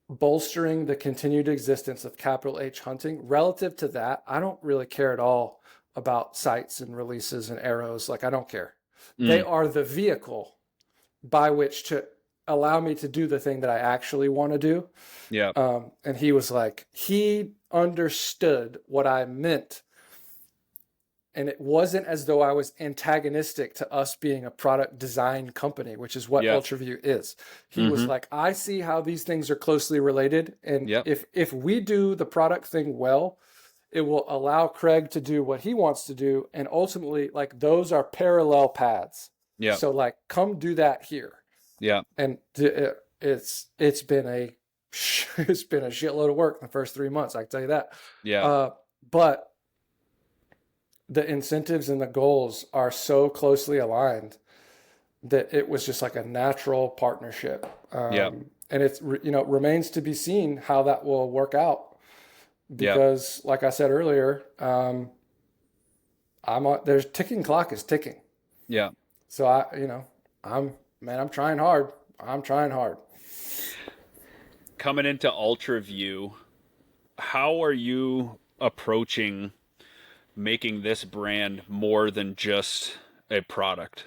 bolstering the continued existence of capital H hunting, relative to that, I don't really care at all about sights and releases and arrows. Like I don't care. They are the vehicle by which to allow me to do the thing that I actually want to do. Yeah. And he was like, he understood what I meant. And it wasn't as though I was antagonistic to us being a product design company, which is what UltraView is. He was like, I see how these things are closely related. And if we do the product thing well, it will allow Craig to do what he wants to do. And ultimately, like those are parallel paths. Yeah. So like, come do that here. Yeah. And it's been a shitload of work in the first 3 months. I can tell you that. Yeah. But the incentives and the goals are so closely aligned that it was just like a natural partnership. And it's, remains to be seen how that will work out because like I said earlier, there's ticking clock is ticking. Yeah. So I'm trying hard. I'm trying hard. Coming into UltraView, how are you approaching making this brand more than just a product?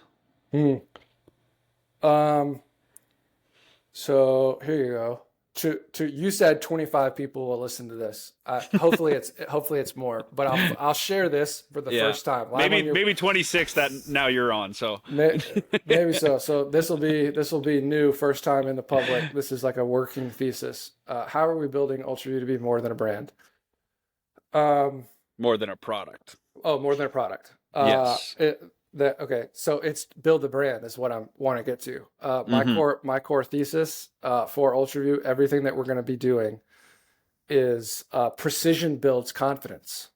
So here you go. You said 25 people will listen to this. Hopefully it's more, but I'll share this for the first time. Maybe 26 that now you're on. So maybe so. So this will be new, first time in the public. This is like a working thesis. How are we building UltraView to be more than a brand? More than a product. Oh, more than a product. Yes. Okay. So it's build the brand is what I want to get to. My core thesis for UltraView, everything that we're going to be doing is precision builds confidence.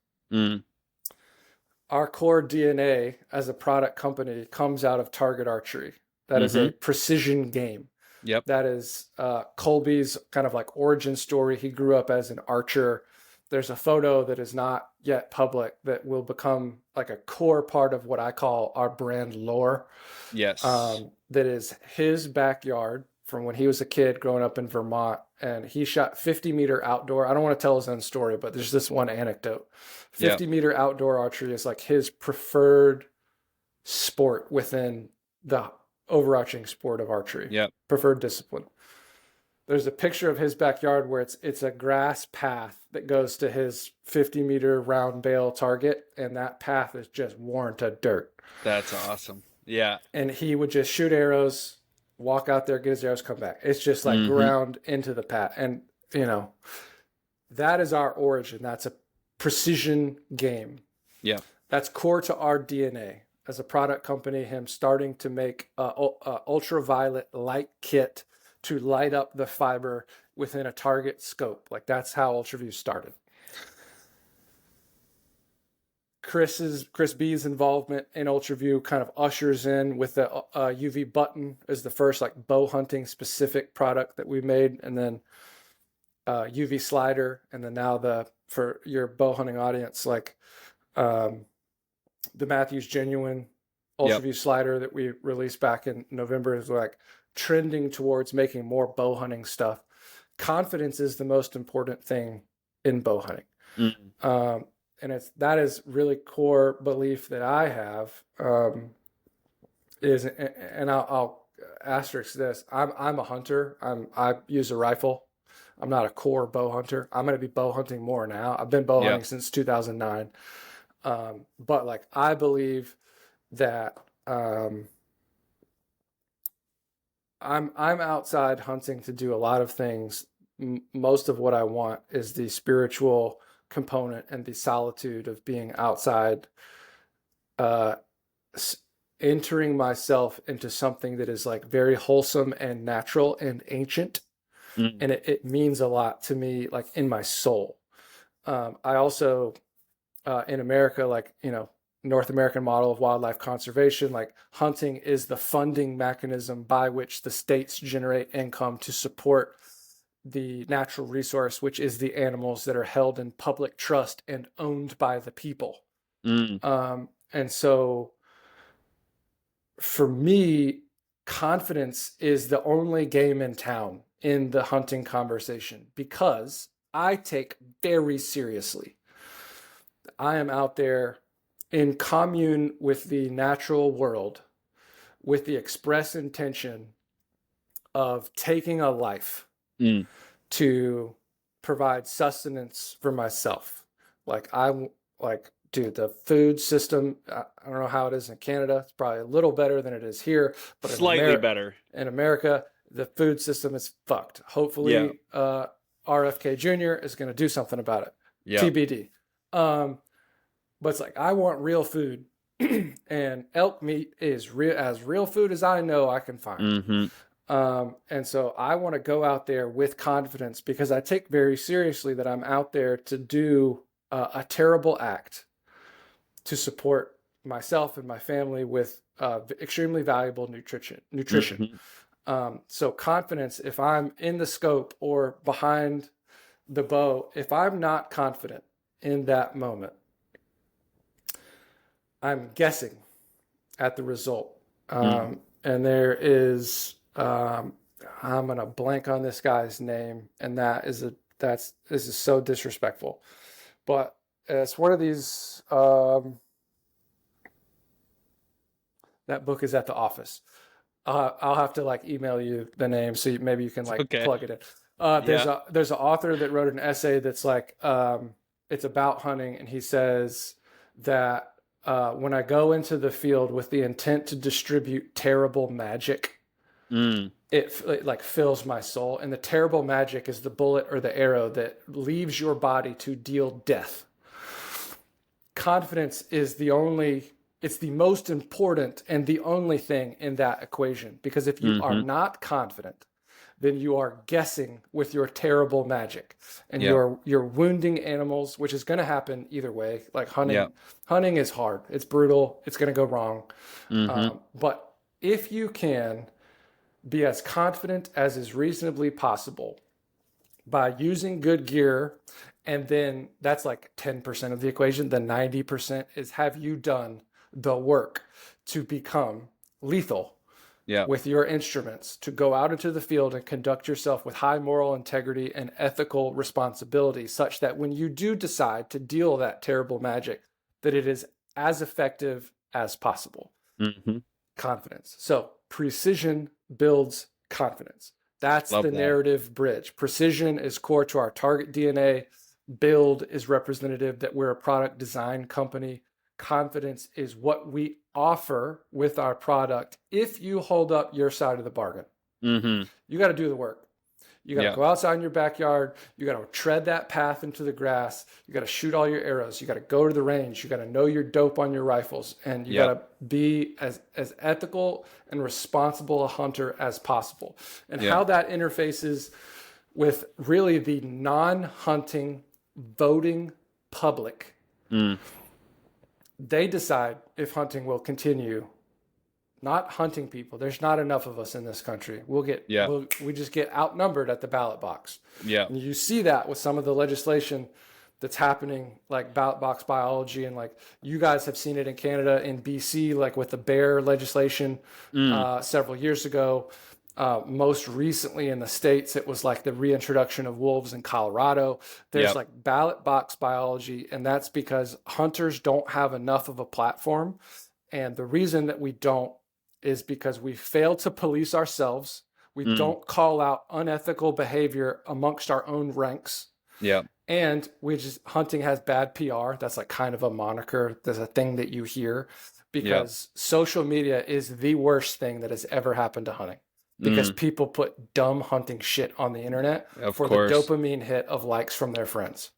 Our core DNA as a product company comes out of target archery. That is a precision game. Yep. That is Colby's kind of like origin story. He grew up as an archer. There's a photo that is not yet public that will become like a core part of what I call our brand lore. Yes. That is his backyard from when he was a kid growing up in Vermont. And he shot 50-meter outdoor. I don't want to tell his own story, but there's this one anecdote. 50-meter outdoor archery is like his preferred sport within the overarching sport of archery. Yep. Preferred discipline. There's a picture of his backyard where it's a grass path that goes to his 50-meter round bale target, and that path is just worn to dirt. That's awesome. Yeah. And he would just shoot arrows, walk out there, get his arrows, come back. It's just like ground into the path. And, that is our origin. That's a precision game. Yeah. That's core to our DNA. As a product company, him starting to make a ultraviolet light kit to light up the fiber within a target scope. Like that's how UltraView started. Chris B's involvement in UltraView kind of ushers in with the UV button as the first like bow hunting specific product that we made, and then UV slider, and then now for your bow hunting audience, like the Mathews Genuine UltraView slider that we released back in November is like trending towards making more bow hunting stuff. Confidence is the most important thing in bow hunting. And that is really core belief that I have, and I'll asterisk this. I'm a hunter. I use a rifle. I'm not a core bow hunter. I'm going to be bow hunting more now. I've been bow hunting since 2009. But like, I believe that, I'm outside hunting to do a lot of things. Most of what I want is the spiritual component and the solitude of being outside, entering myself into something that is like very wholesome and natural and ancient. And it means a lot to me, like in my soul. I also, in America, like, North American model of wildlife conservation, like hunting is the funding mechanism by which the states generate income to support the natural resource, which is the animals that are held in public trust and owned by the people. Mm. And so for me, confidence is the only game in town in the hunting conversation because I take very seriously. I am out there in commune with the natural world with the express intention of taking a life Mm. to provide sustenance for myself. Like dude, the food system, I don't know how it is in Canada. It's probably a little better than it is here, but Slightly better. in America, the food system is fucked. Yeah. Hopefully, RFK Jr. is going to do something about it. Yeah. TBD. But it's like, I want real food, and elk meat is as real food as I know I can find. Mm-hmm. And so I want to go out there with confidence because I take very seriously that I'm out there to do a terrible act to support myself and my family with extremely valuable nutrition. Mm-hmm. So confidence, if I'm in the scope or behind the bow, if I'm not confident in that moment, I'm guessing at the result. And there is, I'm going to blank on this guy's name, and this is so disrespectful. But it's one of these, that book is at the office. I'll have to like email you the name so maybe you can like Okay. plug it in. Yeah. There's an author that wrote an essay that's like, it's about hunting, and he says that when I go into the field with the intent to distribute terrible magic, it like fills my soul. And the terrible magic is the bullet or the arrow that leaves your body to deal death. Confidence is it's the most important and the only thing in that equation. Because if you are not confident, then you are guessing with your terrible magic, and you're wounding animals, which is going to happen either way. Like hunting is hard. It's brutal. It's going to go wrong. But if you can be as confident as is reasonably possible by using good gear, and then that's like 10% of the equation. The 90% is, have you done the work to become lethal with your instruments, to go out into the field and conduct yourself with high moral integrity and ethical responsibility, such that when you do decide to deal that terrible magic, that it is as effective as possible. Confidence. So precision builds confidence. That's the narrative bridge. Precision is core to our target DNA. Build is representative that we're a product design company. Confidence is what we offer with our product if you hold up your side of the bargain. You got to do the work. You got to go outside in your backyard. You got to tread that path into the grass. You got to shoot all your arrows. You got to go to the range. You got to know your dope on your rifles. And you got to be as ethical and responsible a hunter as possible. And how that interfaces with really the non-hunting voting public. They decide if hunting will continue. Not hunting people. There's not enough of us in this country. We just get outnumbered at the ballot box. And you see that with some of the legislation that's happening, like ballot box biology, and like you guys have seen it in Canada, in BC, like with the bear legislation several years ago. Most recently in the States, it was like the reintroduction of wolves in Colorado. There's like ballot box biology, and that's because hunters don't have enough of a platform. And the reason that we don't is because we fail to police ourselves. We don't call out unethical behavior amongst our own ranks. And hunting has bad PR. That's like kind of a moniker. There's a thing that you hear because social media is the worst thing that has ever happened to hunting. Because people put dumb hunting shit on the internet for the dopamine hit of likes from their friends.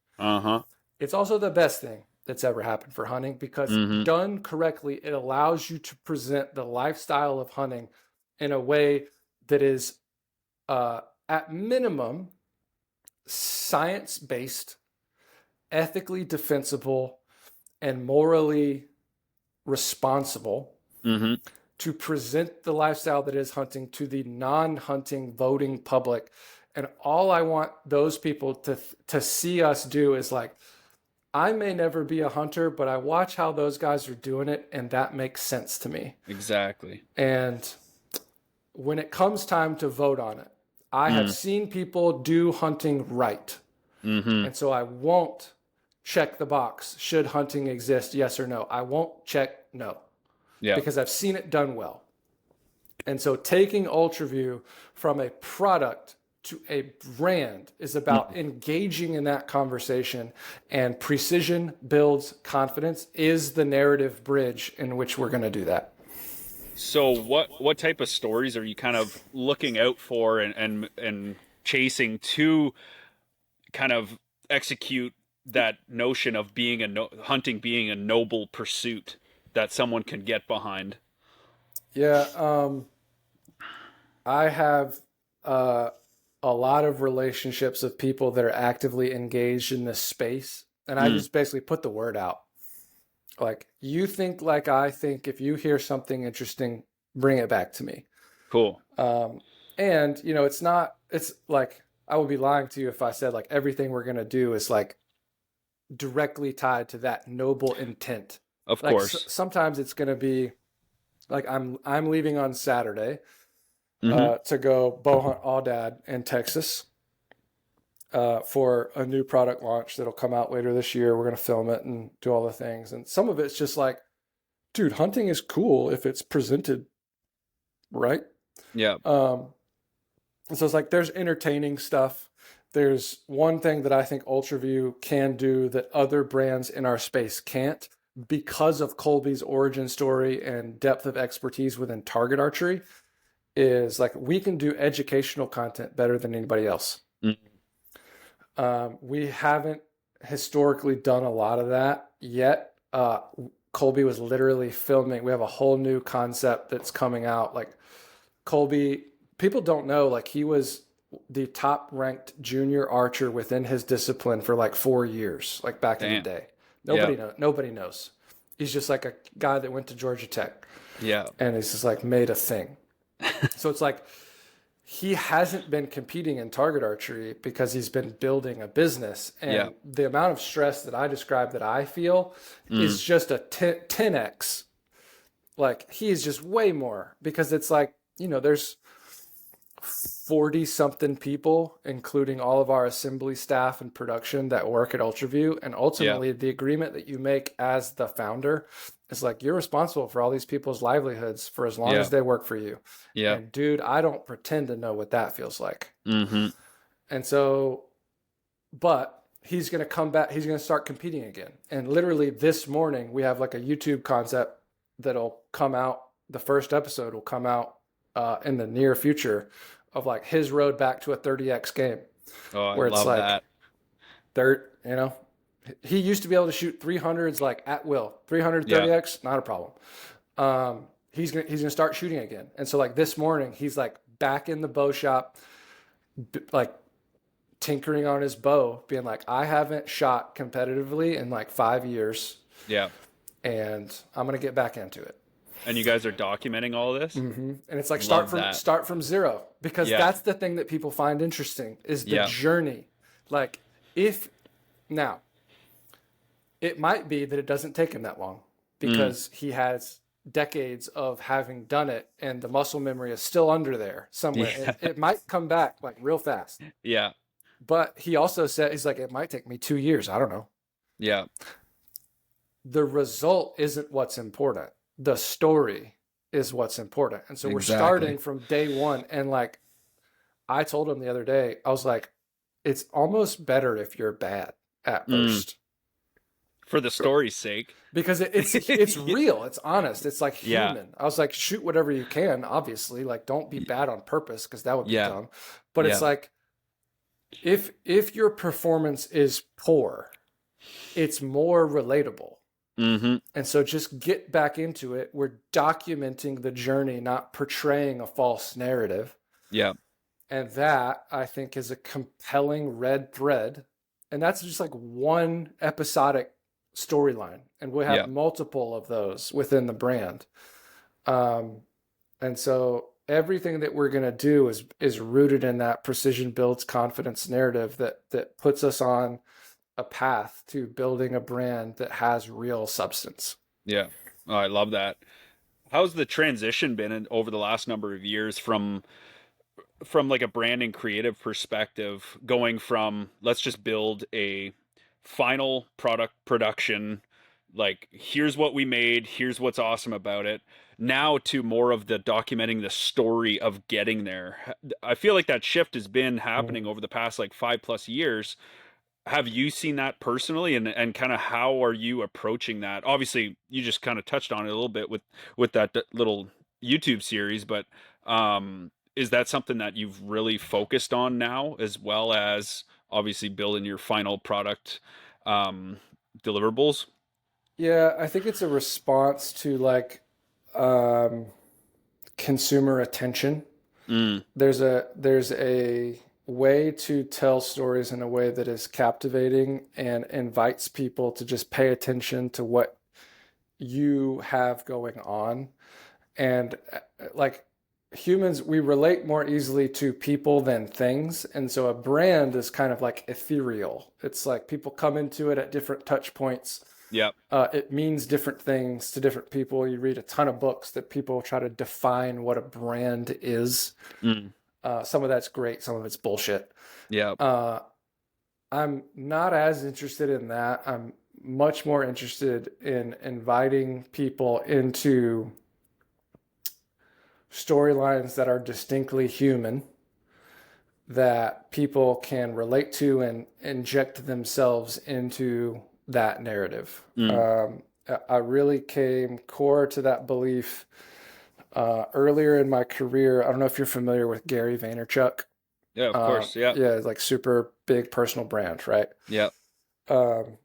It's also the best thing that's ever happened for hunting because done correctly, it allows you to present the lifestyle of hunting in a way that is, at minimum, science-based, ethically defensible, and morally responsible Mm-hmm. to present the lifestyle that is hunting to the non-hunting voting public. And all I want those people to see us do is like, I may never be a hunter, but I watch how those guys are doing it, and that makes sense to me. Exactly. And when it comes time to vote on it, I have seen people do hunting right. Mm-hmm. And so I won't check the box. Should hunting exist? Yes or no. I won't check no. Yeah. Because I've seen it done well. And so taking UltraView from a product to a brand is about engaging in that conversation, and precision builds confidence is the narrative bridge in which we're going to do that. So what type of stories are you kind of looking out for and chasing to kind of execute that notion of being hunting being a noble pursuit that someone can get behind? Yeah, I have a lot of relationships with people that are actively engaged in this space, and I just basically put the word out. Like, you think like I think. If you hear something interesting, bring it back to me. Cool. And it's like, I would be lying to you if I said like everything we're gonna do is like directly tied to that noble intent. Of Like course. sometimes it's gonna be like I'm leaving on Saturday Mm-hmm. to go bow hunt Aoudad in Texas for a new product launch that'll come out later this year. We're gonna film it and do all the things, and some of it's just like, dude, hunting is cool if it's presented right. Yeah. And so it's like there's entertaining stuff. There's one thing that I think UltraView can do that other brands in our space can't, because of Colby's origin story and depth of expertise within target archery, is like we can do educational content better than anybody else. We haven't historically done a lot of that yet. Colby was literally filming. We have a whole new concept that's coming out. Like Colby, people don't know, like he was the top ranked junior archer within his discipline for like 4 years, like back in the day. Nobody knows. He's just like a guy that went to Georgia Tech. Yeah. And he's just like made a thing. So it's like he hasn't been competing in target archery because he's been building a business. And the amount of stress that I described that I feel is just a 10x. Like he's just way more, because it's like, there's 40 something people, including all of our assembly staff and production, that work at UltraView. And ultimately the agreement that you make as the founder is like, you're responsible for all these people's livelihoods for as long as they work for you. Yeah. And dude, I don't pretend to know what that feels like. Mm-hmm. And so, but he's going to come back. He's going to start competing again. And literally this morning, we have like a YouTube concept that'll come out. The first episode will come out in the near future, of like his road back to a 30x game. Oh, where I it's love like that. He used to be able to shoot 300s like at will. 330x, not a problem. He's gonna start shooting again. And so like this morning, he's like back in the bow shop, like tinkering on his bow, being like, I haven't shot competitively in like 5 years. Yeah. And I'm gonna get back into it. And you guys are documenting all of this? Mm-hmm. And it's like Love start from zero, because that's the thing that people find interesting, is the journey. Like now it might be that it doesn't take him that long, because he has decades of having done it, and the muscle memory is still under there somewhere. Yeah. It might come back like real fast. Yeah. But he also said, he's like, it might take me 2 years. I don't know. Yeah. The result isn't what's important. The story is what's important. And so we're starting from day one. And like I told him the other day, I was like, it's almost better if you're bad at first. For the story's sake. Because it's real. It's honest. It's like human. I was like, shoot whatever you can, obviously. Like, don't be bad on purpose, because that would be dumb. But it's like, if your performance is poor, it's more relatable. Mm-hmm. And so just get back into it. We're documenting the journey, not portraying a false narrative. Yeah. And that, I think, is a compelling red thread. And that's just like one episodic storyline, and we have Yeah. multiple of those within the brand. Um, and so everything that we're going to do is rooted in that precision builds confidence narrative that puts us on a path to building a brand that has real substance. Yeah. Oh, I love that. How's the transition been over the last number of years from like a branding creative perspective, going from let's just build a final product production, like here's what we made, here's what's awesome about it, now to more of the documenting the story of getting there. I feel like that shift has been happening over the past like 5+ years. Have you seen that personally, and kind of how are you approaching that? Obviously you just kind of touched on it a little bit with that little YouTube series, but is that something that you've really focused on now, as well as obviously building your final product um deliverables? Yeah, I think it's a response to like um, consumer attention. Mm, There's a way to tell stories in a way that is captivating and invites people to just pay attention to what you have going on. And like humans, we relate more easily to people than things. And so a brand is kind of like ethereal. It's like people come into it at different touch points. yep. It means different things to different people. You read a ton of books that people try to define what a brand is. Mm, Some of that's great, some of it's bullshit. yep. Uh, I'm not as interested in that. I'm much more interested in inviting people into storylines that are distinctly human, that people can relate to and inject themselves into that narrative. Mm, I really came core to that belief earlier in my career. I don't know if you're familiar with Gary Vaynerchuk. yeah, of course. Yep. Yeah, like super big personal brand, right? Yep.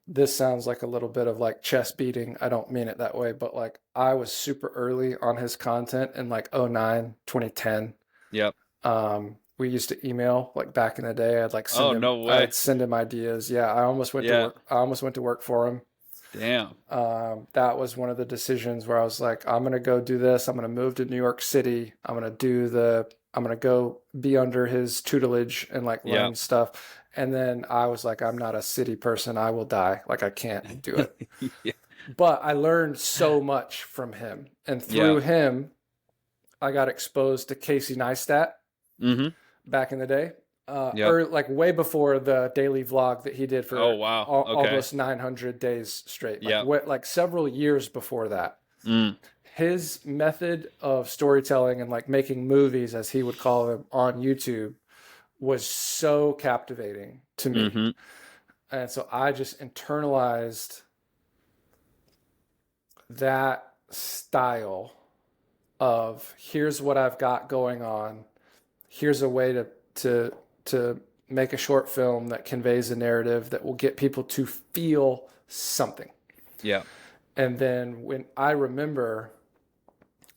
This sounds like a little bit of like chest beating. I don't mean it that way, but like I was super early on his content in like '09, 2010. Yep. We used to email like back in the day. Oh, no way. I'd send him ideas. Yeah, I almost went to Yeah. work. I almost went to work for him. Damn. That was one of the decisions where I was like, I'm gonna go do this. I'm gonna move to New York City. I'm gonna go be under his tutelage and like Yep. learn stuff. And then I was like, I'm not a city person. I will die. Like I can't do it. Yeah. But I learned so much from him, and through Yeah. him, I got exposed to Casey Neistat Mm-hmm. back in the day, Yep. or like way before the daily vlog that he did for Oh, wow. Okay. almost 900 days straight, like Yep. like several years before that. Mm, His method of storytelling and like making movies, as he would call them, on YouTube was so captivating to me. mm-hmm. And so I just internalized that style of here's what I've got going on. Here's a way to make a short film that conveys a narrative that will get people to feel something. Yeah. And then when I remember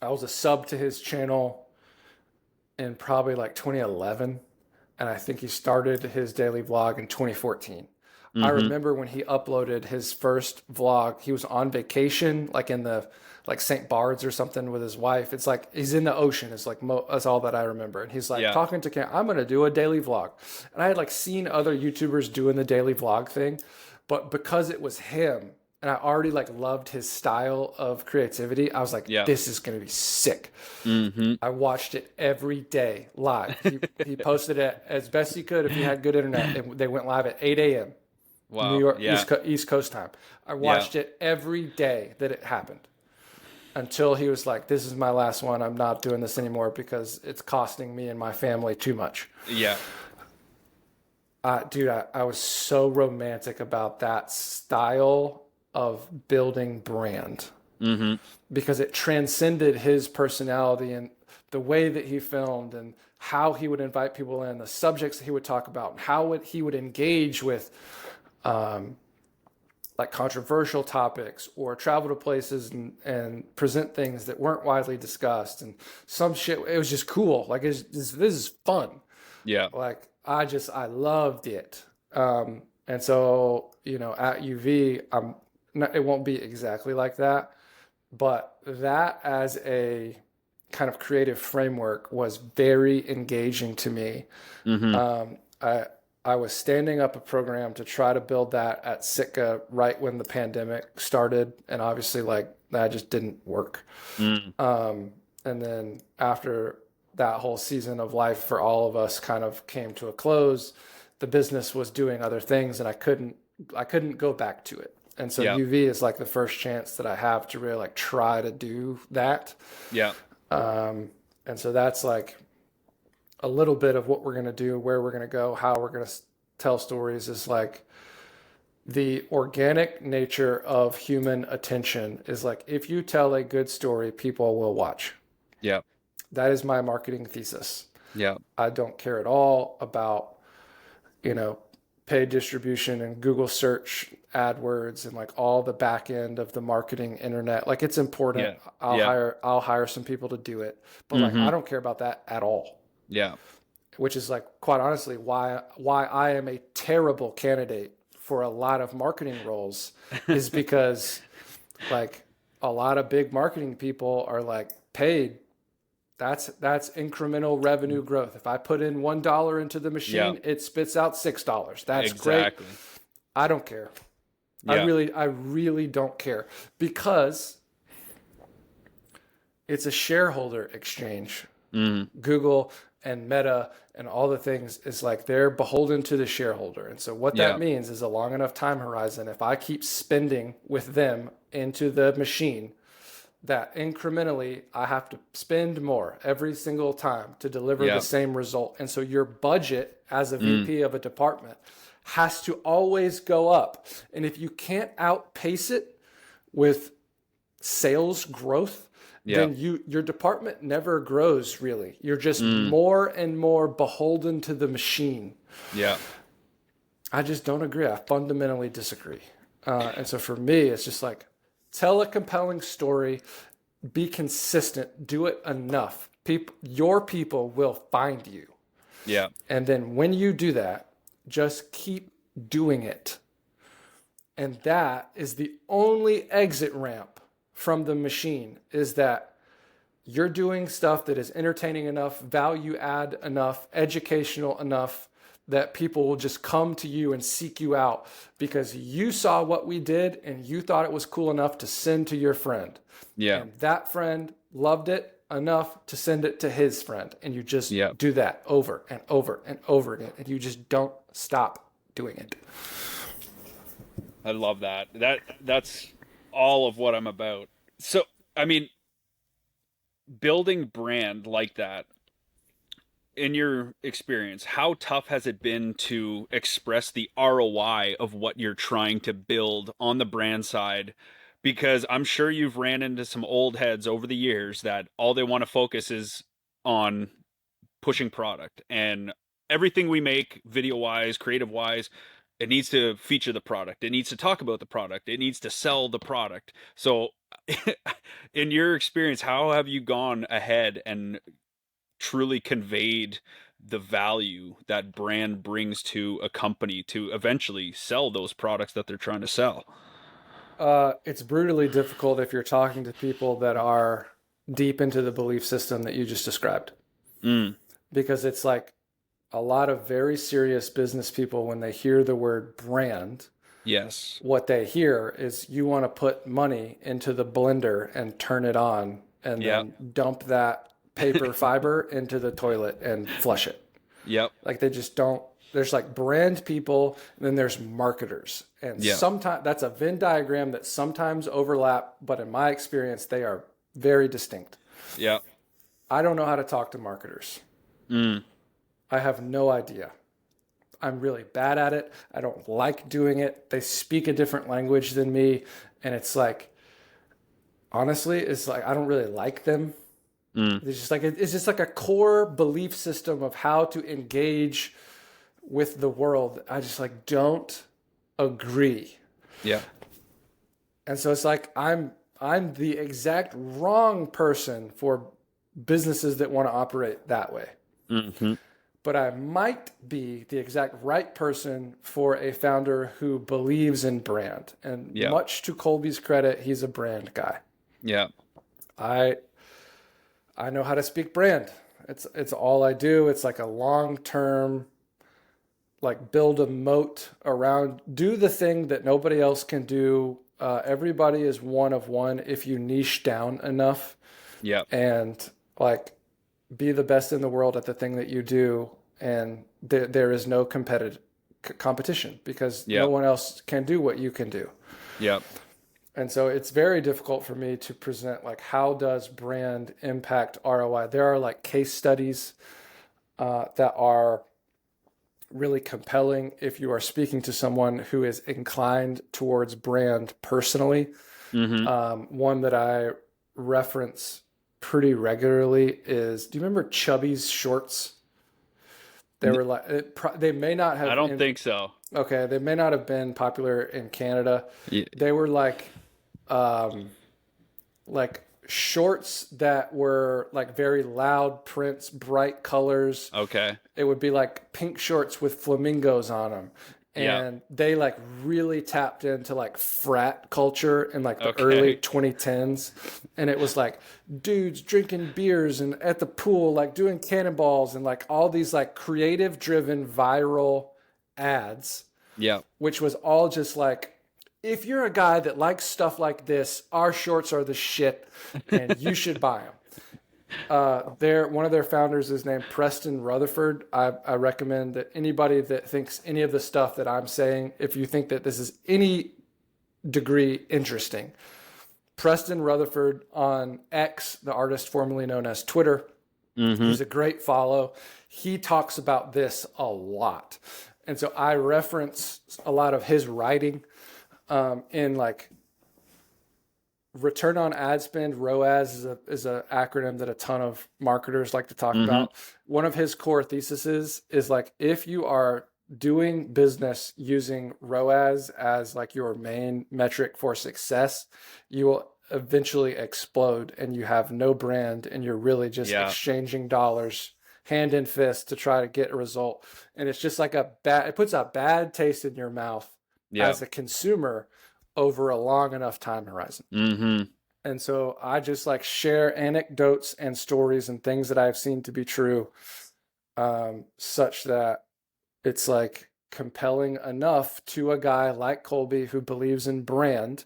I was a sub to his channel in probably like 2011, and I think he started his daily vlog in 2014. I Mm-hmm. remember when he uploaded his first vlog, he was on vacation, like in the like St. Barts or something with his wife. It's like he's in the ocean. It's like that's all that I remember. And he's like Yeah. talking to Cam, I'm gonna do a daily vlog. And I had like seen other YouTubers doing the daily vlog thing, but because it was him and I already like loved his style of creativity, I was like, Yeah. this is gonna be sick. Mm-hmm. I watched it every day live. He posted it as best he could if he had good internet. And they went live at 8 a.m. Wow. New York Yeah. East Coast time. I watched it every day that it happened until he was like, "This is my last one. I'm not doing this anymore because it's costing me and my family too much." Yeah. Dude, I was so romantic about that style of building brand Mm-hmm. because it transcended his personality and the way that he filmed and how he would invite people in, the subjects that he would talk about, and how he would engage with like controversial topics or travel to places and present things that weren't widely discussed and some shit. It was just cool. Like this is fun. Yeah. Like I loved it. And so, you know, at UV, I'm it won't be exactly like that, but that as a kind of creative framework was very engaging to me. Mm-hmm. Um, I I was standing up a program to try to build that at Sitka right when the pandemic started, and obviously like that just didn't work. Mm. And then after that whole season of life for all of us kind of came to a close, the business was doing other things, and I couldn't go back to it. And so Yeah. UV is like the first chance that I have to really like try to do that. Yeah. And so that's like a little bit of what we're going to do, where we're going to go, how we're going to tell stories is like the organic nature of human attention is like if you tell a good story, people will watch. Yeah. That is my marketing thesis. Yeah. I don't care at all about, you know, paid distribution and Google search AdWords and like all the back end of the marketing internet. Like it's important. Yeah. I'll Yeah. hire some people to do it. But like Mm-hmm. I don't care about that at all. Yeah. Which is like quite honestly why I am a terrible candidate for a lot of marketing roles is because like a lot of big marketing people are like paid. That's incremental revenue growth. If I put in $1 into the Yeah. machine, it spits out $6. That's great. Exactly. I don't care. Yeah. I really don't care because it's a shareholder exchange. Mm. Google and Meta and all the things is like they're beholden to the shareholder. And so what Yeah. that means is a long enough time horizon. If I keep spending with them into the machine, that incrementally I have to spend more every single time to deliver Yeah. the same result. And so your budget as a VP of a department has to always go up. And if you can't outpace it with sales growth, Yeah. then your department never grows really. You're just more and more beholden to the machine. Yeah. I just don't agree. I fundamentally disagree. And so for me, it's just like tell a compelling story, be consistent, do it enough. Your people will find you. Yeah. And then when you do that, just keep doing it. And that is the only exit ramp from the machine is that you're doing stuff that is entertaining enough, value add enough, educational enough that people will just come to you and seek you out because you saw what we did and you thought it was cool enough to send to your friend. Yeah. And that friend loved it enough to send it to his friend. And you just Yeah. do that over and over and over again. And you just don't stop doing it. I love that. That's all of what I'm about. So, I mean, building brand like that, in your experience, how tough has it been to express the ROI of what you're trying to build on the brand side? Because I'm sure you've ran into some old heads over the years that all they want to focus is on pushing product, and everything we make video wise, creative wise, it needs to feature the product, it needs to talk about the product, it needs to sell the product. So in your experience, how have you gone ahead and truly conveyed the value that brand brings to a company to eventually sell those products that they're trying to sell? It's brutally difficult if you're talking to people that are deep into the belief system that you just described. Mm. Because it's like a lot of very serious business people, when they hear the word brand, Yes. what they hear is you want to put money into the blender and turn it on and Yeah. then dump that paper fiber into the toilet and flush it. Yep. Like they just don't. There's like brand people, and then there's marketers. And Yeah. sometimes that's a Venn diagram that sometimes overlap, but in my experience, they are very distinct. Yep. I don't know how to talk to marketers. Mm. I have no idea. I'm really bad at it. I don't like doing it. They speak a different language than me. And it's like, honestly, it's like I don't really like them. It's just like a core belief system of how to engage with the world. I just like don't agree. Yeah. And so it's like I'm the exact wrong person for businesses that want to operate that way. Mm-hmm. but I might be the exact right person for a founder who believes in brand. And Yeah. much to Colby's credit, he's a brand guy. Yeah. I I know how to speak brand. It's all I do. It's like a long-term, like build a moat around, do the thing that nobody else can do. Everybody is one of one if you niche down enough, Yeah. and like be the best in the world at the thing that you do, and there is no competition because Yeah. no one else can do what you can do. Yeah. And so it's very difficult for me to present like how does brand impact ROI. There are like case studies that are really compelling if you are speaking to someone who is inclined towards brand personally. Mm-hmm. One that I reference pretty regularly is, do you remember Chubby's shorts? They were like, they may not have, I don't think so. okay, they may not have been popular in Canada. Yeah. They were um, like shorts that were like very loud prints, bright colors. Okay. It would be like pink shorts with flamingos on them. Yeah. And they like really tapped into like frat culture in like the Okay. early 2010s. And it was like dudes drinking beers and at the pool, like doing cannonballs and like all these like creative driven viral ads, Yeah. which was all just like, if you're a guy that likes stuff like this, our shorts are the shit and you should buy them. One of their founders is named Preston Rutherford. I recommend that anybody that thinks any of the stuff that I'm saying, if you think that this is any degree interesting, Preston Rutherford on X, the artist formerly known as Twitter, he's a great follow. He talks about this a lot. And so I reference a lot of his writing in like return on ad spend. ROAS is a acronym that a ton of marketers like to talk about. One of his core theses is like, if you are doing business using ROAS as like your main metric for success, you will eventually explode and you have no brand and you're really just exchanging dollars hand in fist to try to get a result. And it's just like it puts a bad taste in your mouth as a consumer over a long enough time horizon. And so I just like share anecdotes and stories and things that I've seen to be true, such that it's like compelling enough to a guy like Colby who believes in brand,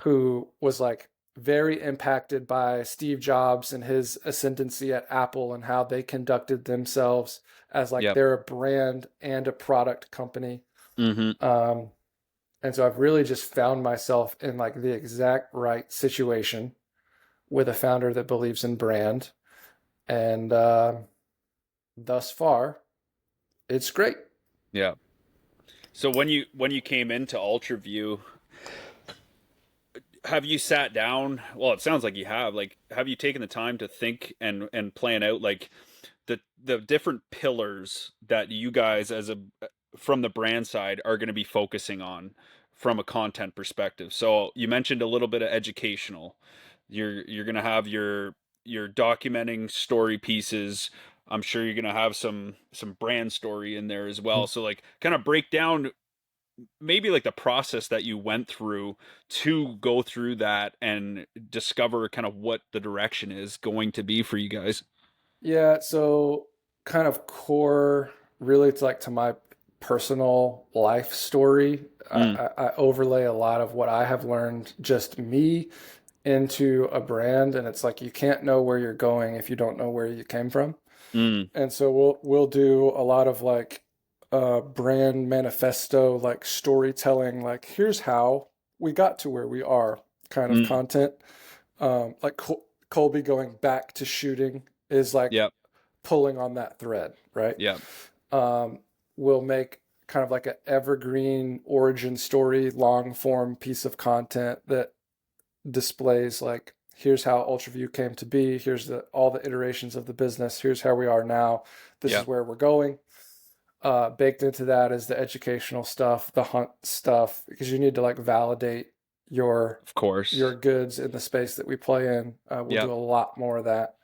who was like very impacted by Steve Jobs and his ascendancy at Apple and how they conducted themselves as like they're a brand and a product company. And so I've really just found myself in like the exact right situation with a founder that believes in brand. And thus far, it's great. Yeah. So when you came into UltraView, have you sat down? Well, it sounds like you have. Like, have you taken the time to think and plan out like the different pillars that you guys from the brand side are going to be focusing on from a content perspective? So you mentioned a little bit of educational. You're going to have your documenting story pieces. I'm sure you're going to have some brand story in there as well. So like kind of break down maybe like the process that you went through to go through that and discover kind of what the direction is going to be for you guys. Yeah, so kind of core really it's like to my personal life story. I overlay a lot of what I have learned, just me, into a brand, and it's like you can't know where you're going if you don't know where you came from. And so we'll do a lot of like brand manifesto, like storytelling, like here's how we got to where we are kind of content. Like Colby going back to shooting is like pulling on that thread, right? We'll make kind of like an evergreen origin story, long form piece of content that displays like, here's how UltraView came to be. Here's all the iterations of the business. Here's how we are now. This is where we're going. Baked into that is the educational stuff, the hunt stuff, because you need to like validate your goods in the space that we play in. We'll do a lot more of that.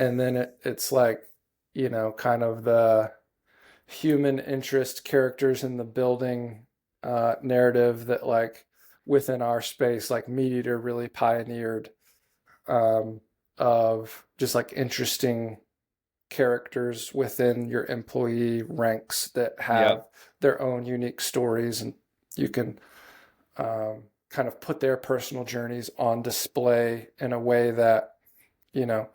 and then it's like, kind of the human interest characters in the building narrative that like within our space, like Meat Eater really pioneered, um, of just like interesting characters within your employee ranks that Yep. have their own unique stories, and you can kind of put their personal journeys on display in a way that, you know,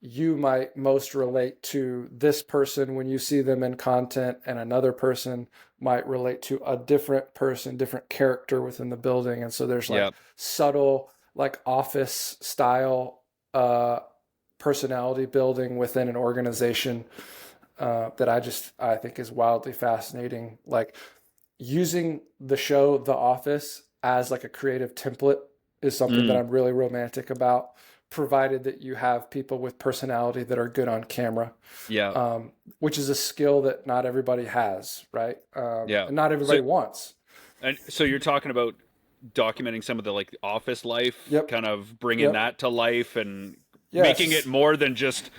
you might most relate to this person when you see them in content, and another person might relate to a different person, different character within the building. And so there's like Yep. subtle, like office style uh, personality building within an organization that I think is wildly fascinating. Like using the show The Office as like a creative template is something that Mm, I'm really romantic about, provided that you have people with personality that are good on camera, yeah. which is a skill that not everybody has, right? Yeah. And not So everybody wants. and so you're talking about documenting some of the like office life, Yep, kind of bringing yep, that to life and making it yes, more than just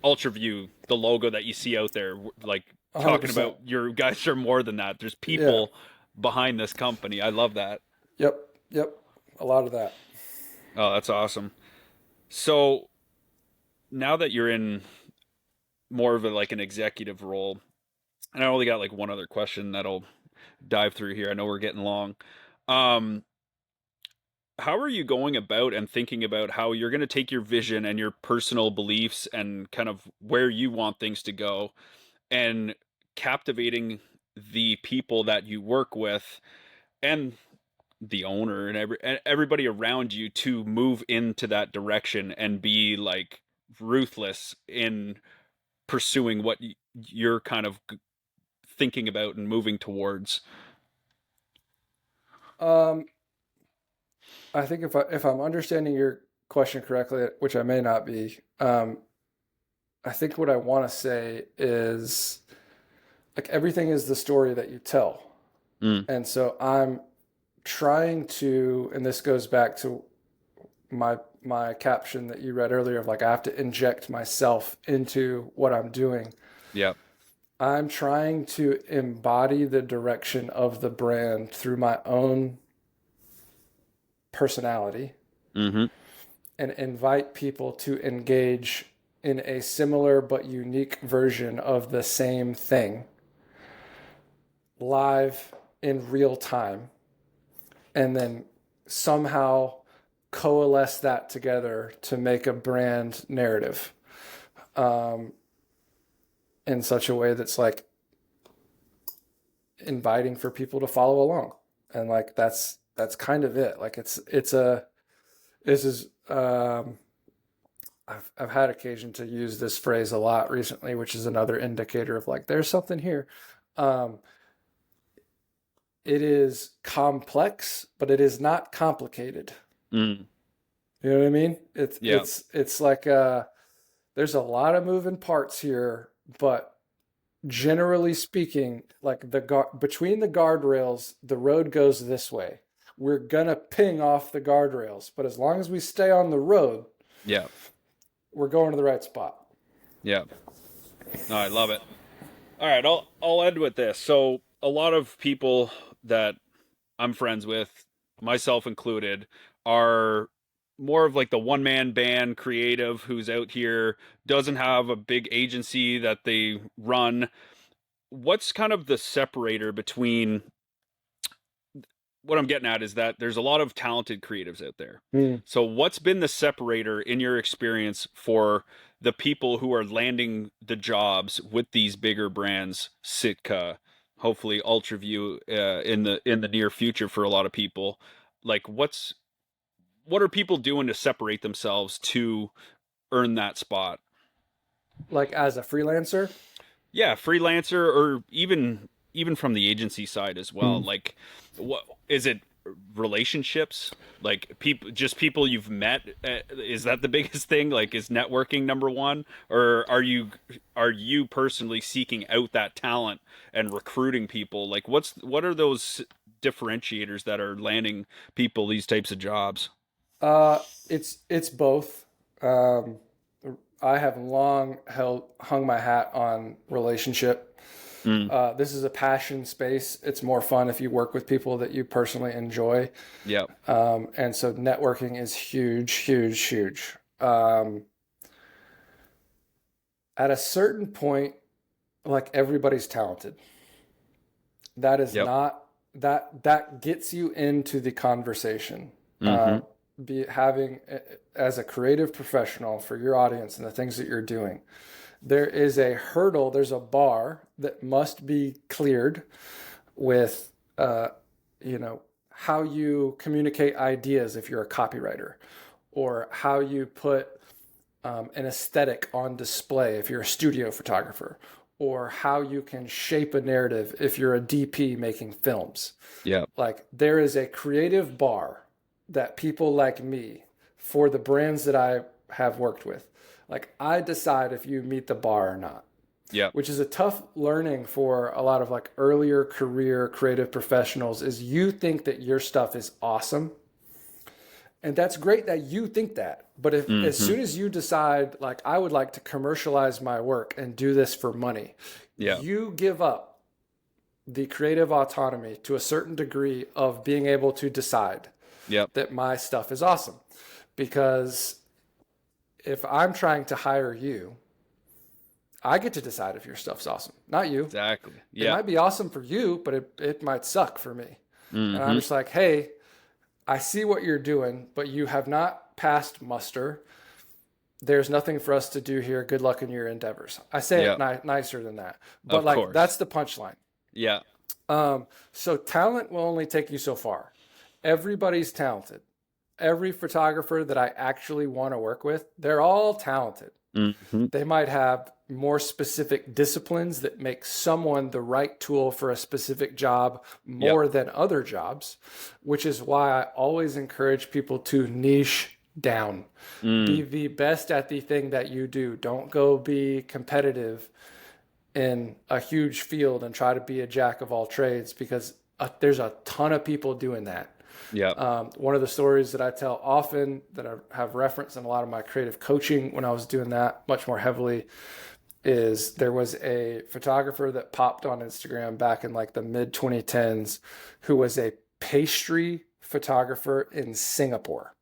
UltraView, the logo that you see out there. Like talking 100%. about your guys are more than that. There's Yeah, people behind this company. I love that. yep, yep. A lot of that. Oh, that's awesome. So now that you're in more of a like an executive role, and I only got like one other question that'll dive through here. I know we're getting long. Um, how are you going about and thinking about how you're going to take your vision and your personal beliefs and kind of where you want things to go and captivating the people that you work with and the owner and everybody around you to move into that direction and be like ruthless in pursuing what you're kind of thinking about and moving towards. Um, I think if I'm understanding your question correctly, which I may not be, I think what I want to say is like everything is the story that you tell. Mm, And so I'm trying to, and this goes back to my caption that you read earlier of like I have to inject myself into what I'm doing. yeah. I'm trying to embody the direction of the brand through my own personality Mm-hmm. and invite people to engage in a similar but unique version of the same thing live in real time, and then somehow coalesce that together to make a brand narrative, um, in such a way that's like inviting for people to follow along. And like that's kind of it. Like it's a this is I've had occasion to use this phrase a lot recently, which is another indicator of like there's something here. Um, it is complex, but it is not complicated. Mm, You know what I mean? It's yeah. it's it's like there's a lot of moving parts here, but generally speaking, like between the guardrails, the road goes this way. We're gonna ping off the guardrails, but as long as we stay on the road, Yeah. we're going to the right spot. Yeah. No, I love it. All right, I'll end with this. So a lot of people that I'm friends with, myself included, are more of like the one man band creative who's out here, doesn't have a big agency that they run. What's kind of the separator between what I'm getting at is that there's a lot of talented creatives out there. Mm. So what's been the separator in your experience for the people who are landing the jobs with these bigger brands, Sitka, hopefully UltraView in the near future for a lot of people? Like what are people doing to separate themselves to earn that spot? Like as a freelancer. Yeah, freelancer or even from the agency side as well. Mm. Like what is it, relationships? Like people you've met, is that the biggest thing? Like is networking number one, or are you personally seeking out that talent and recruiting people? Like what are those differentiators that are landing people these types of jobs? It's both. Um, I have long hung my hat on relationship. Mm, This is a passion space. It's more fun if you work with people that you personally enjoy. yep. And so networking is huge, huge, huge. At a certain point, like everybody's talented. That is Yep. not that gets you into the conversation. Hmm. Be having as a creative professional for your audience and the things that you're doing, there is a hurdle, there's a bar that must be cleared with you know, how you communicate ideas if you're a copywriter, or how you put an aesthetic on display if you're a studio photographer, or how you can shape a narrative if you're a DP making films. Yep. Like there is a creative bar that people like me, for the brands that I have worked with, like I decide if you meet the bar or not, Yep. which is a tough learning for a lot of like earlier career creative professionals. Is you think that your stuff is awesome, and that's great that you think that, but if as Hmm. soon as you decide like I would like to commercialize my work and do this for money, Yeah. you give up the creative autonomy to a certain degree of being able to decide Yep. that my stuff is awesome. Because if I'm trying to hire you, I get to decide if your stuff's awesome, not you. Exactly. It Yeah. might be awesome for you, but it might suck for me. And I'm Hmm. just like, hey, I see what you're doing, but you have not passed muster. There's nothing for us to do here. Good luck in your endeavors. I say Yeah. it nicer than that, but Of like course. that's the punchline. Yeah. So talent will only take you so far. Everybody's talented. Every photographer that I actually want to work with, they're all talented. Hmm. They might have more specific disciplines that make someone the right tool for a specific job more than other jobs, which is why I always encourage people to niche down. Be Mm. the best at the thing that you do. Don't go be competitive in a huge field and try to be a jack of all trades, because there's a ton of people doing that. Yep. One of the stories that I tell often, that I have referenced in a lot of my creative coaching when I was doing that much more heavily, is there was a photographer that popped on Instagram back in like the mid 2010s who was a pastry photographer in Singapore.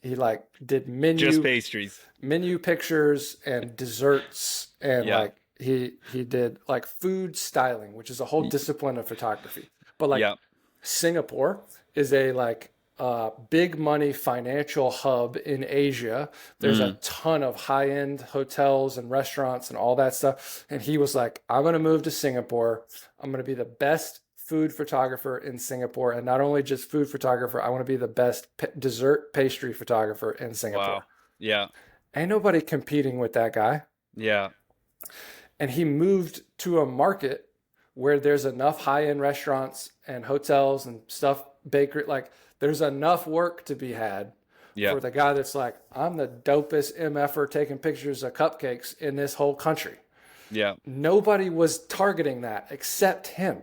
He like did Just pastries. menu pictures and desserts, and Yeah. like he did like food styling, which is a whole discipline of photography. But like Yeah. Singapore is a like big money financial hub in Asia. There's a ton of high end hotels and restaurants and all that stuff. And he was like, I'm going to move to Singapore. I'm going to be the best food photographer in Singapore. And not only just food photographer, I want to be the best dessert pastry photographer in Singapore. Wow. Yeah. Ain't nobody competing with that guy. Yeah. And he moved to a market where there's enough high-end restaurants and hotels and stuff, bakery, like there's enough work to be had Yeah. for the guy that's like, I'm the dopest MFer taking pictures of cupcakes in this whole country. Yeah. Nobody was targeting that except him.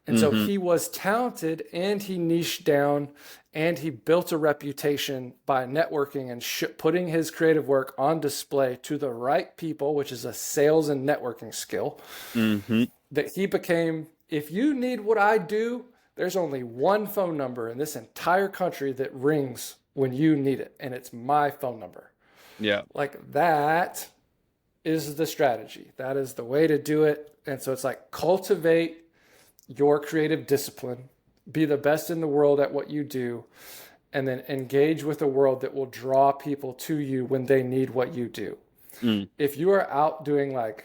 And so he was talented, and he niched down, and he built a reputation by networking and putting his creative work on display to the right people, which is a sales and networking skill. Hmm. That he became, if you need what I do, there's only one phone number in this entire country that rings when you need it, and it's my phone number. Yeah. Like that is the strategy. That is the way to do it. And so it's like cultivate your creative discipline, be the best in the world at what you do, and then engage with a world that will draw people to you when they need what you do. If you are out doing like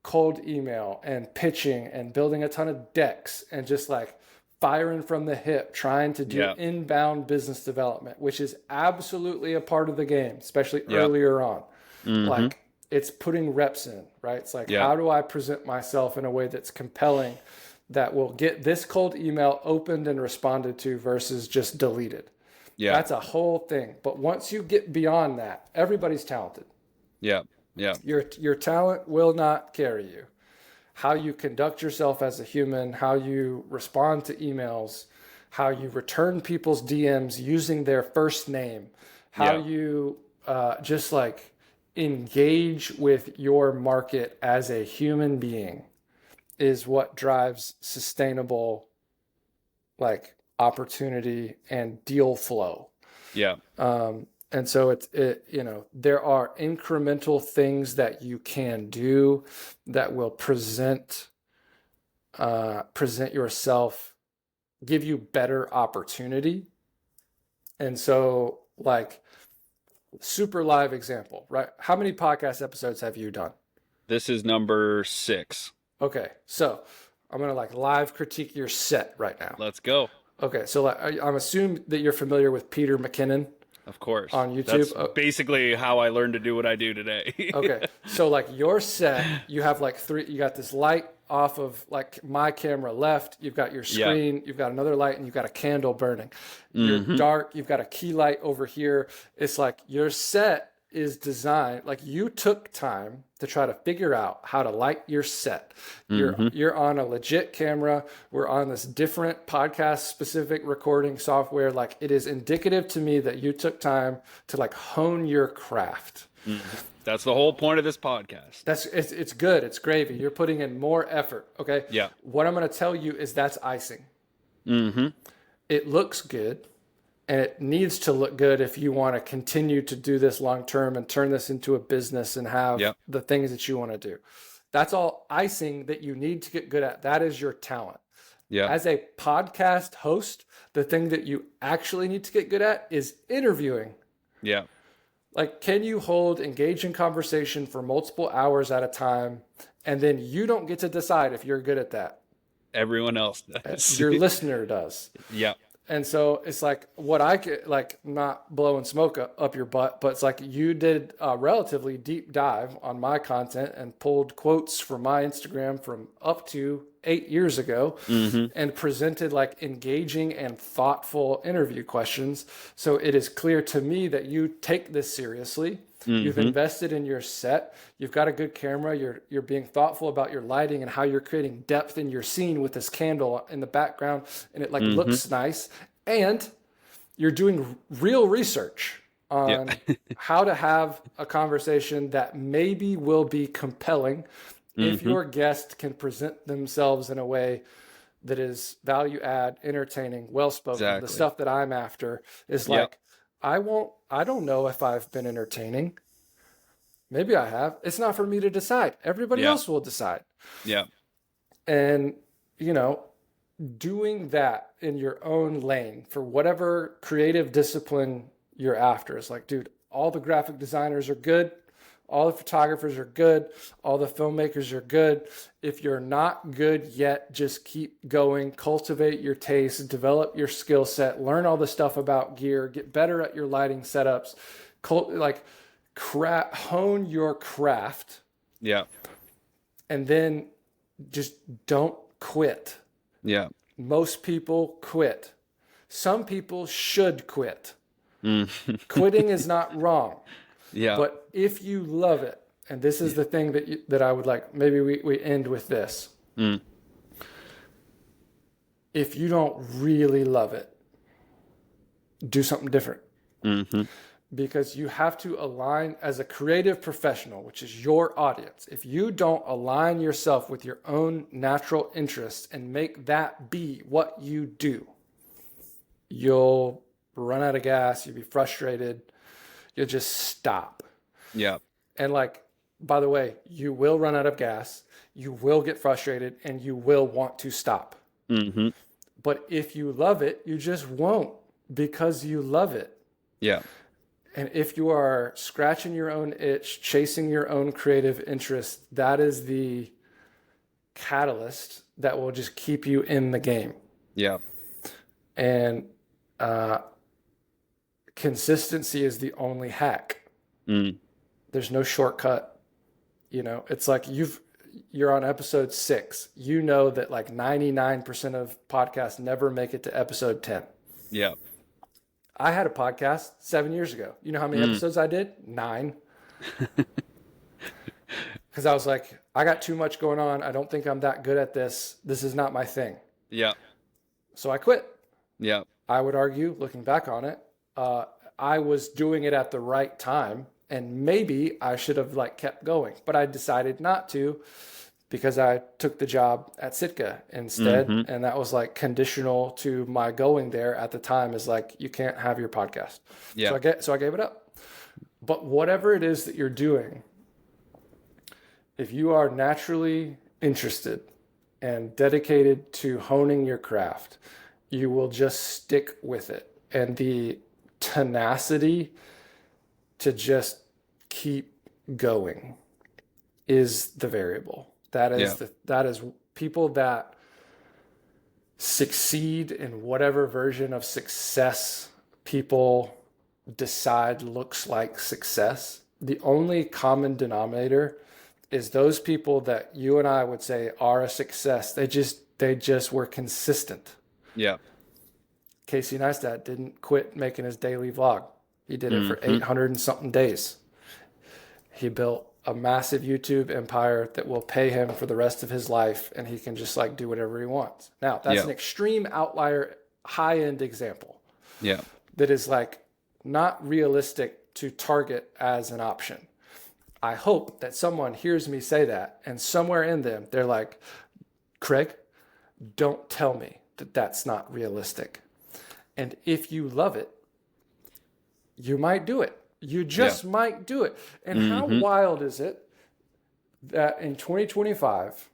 cold email and pitching and building a ton of decks and just like firing from the hip, trying to do Yeah. inbound business development, which is absolutely a part of the game, especially Yeah. earlier on. Like it's putting reps in, right? It's like, Yeah. how do I present myself in a way that's compelling, that will get this cold email opened and responded to versus just deleted? Yeah. That's a whole thing. But once you get beyond that, everybody's talented. Yeah. Yeah. Your talent will not carry you. How you conduct yourself as a human, how you respond to emails, how you return people's DMs using their first name, how Yeah. you just like engage with your market as a human being is what drives sustainable like opportunity and deal flow. Yeah. And so there are incremental things that you can do that will present yourself, give you better opportunity. And so like super live example, right? How many podcast episodes have you done? This is number 6. Okay. So I'm going to like live critique your set right now. Let's go. Okay. So like, I'm assuming that you're familiar with Peter McKinnon. Of course. On YouTube. That's basically how I learned to do what I do today. Okay. So like your set, you have like you got this light off of like my camera left, you've got your screen, you've got another light, and you've got a candle burning. You're dark, you've got a key light over here. It's like your set is designed, like you took time to try to figure out how to light your set. You're on a legit camera. We're on this different podcast specific recording software. Like it is indicative to me that you took time to like hone your craft. That's the whole point of this podcast. It's good. It's gravy. You're putting in more effort. Okay. Yeah. What I'm going to tell you is that's icing. It looks good. And it needs to look good if you want to continue to do this long term and turn this into a business and have the things that you want to do. That's all icing that you need to get good at. That is your talent. Yeah. As a podcast host, the thing that you actually need to get good at is interviewing. Yeah. Like, can you hold engaging conversation for multiple hours at a time? And then you don't get to decide if you're good at that. Everyone else does. Your listener does. Yeah. And so it's like what I could, like, not blowing smoke up your butt, but it's like you did a relatively deep dive on my content and pulled quotes from my Instagram from up to 8 years ago and presented like engaging and thoughtful interview questions. So it is clear to me that you take this seriously. You've invested in your set. You've got a good camera. You're being thoughtful about your lighting and how you're creating depth in your scene with this candle in the background, and it like looks nice. And you're doing real research on how to have a conversation that maybe will be compelling if your guest can present themselves in a way that is value add, entertaining, well spoken. Exactly. The stuff that I'm after is like, I don't know if I've been entertaining. Maybe I have. It's not for me to decide. Everybody else will decide. Yeah. And, doing that in your own lane for whatever creative discipline you're after is like, dude, all the graphic designers are good. All the photographers are good. All the filmmakers are good. If you're not good yet, just keep going. Cultivate your taste. Develop your skill set. Learn all the stuff about gear. Get better at your lighting setups. Hone your craft. Yeah. And then just don't quit. Yeah. Most people quit. Some people should quit. Quitting is not wrong. Yeah. But if you love it, and this is the thing that I would like, maybe we end with this. If you don't really love it, do something different. Because you have to align as a creative professional, which is your audience. If you don't align yourself with your own natural interests and make that be what you do, you'll run out of gas, you'll be frustrated, you'll just stop. Yeah. And like, by the way, you will run out of gas, you will get frustrated, and you will want to stop. But if you love it, you just won't, because you love it. Yeah. And if you are scratching your own itch, chasing your own creative interest, that is the catalyst that will just keep you in the game. Yeah. And consistency is the only hack. There's no shortcut. It's like you're on episode 6. You know that like 99% of podcasts never make it to episode 10. Yeah. I had a podcast 7 years ago. You know how many episodes I did? 9. Because I was like, I got too much going on. I don't think I'm that good at this. This is not my thing. Yeah. So I quit. Yeah. I would argue, looking back on it, I was doing it at the right time. And maybe I should have like kept going, but I decided not to because I took the job at Sitka instead. Mm-hmm. And that was like conditional to my going there at the time, is like, you can't have your podcast. Yeah. So I gave it up. But whatever it is that you're doing, if you are naturally interested and dedicated to honing your craft, you will just stick with it. And the tenacity to just keep going is the variable. Yeah. That is people that succeed in whatever version of success people decide looks like success. The only common denominator is those people that you and I would say are a success. They just were consistent. Yeah. Casey Neistat didn't quit making his daily vlog. He did it for Mm-hmm. 800 and something days. He built a massive YouTube empire that will pay him for the rest of his life, and he can just like do whatever he wants. Now, that's Yeah. an extreme outlier, high-end example Yeah. that is like not realistic to target as an option. I hope that someone hears me say that, and somewhere in them, they're like, Craig, don't tell me that that's not realistic. And if you love it, you might do it. You just might do it. And how wild is it that in 2025,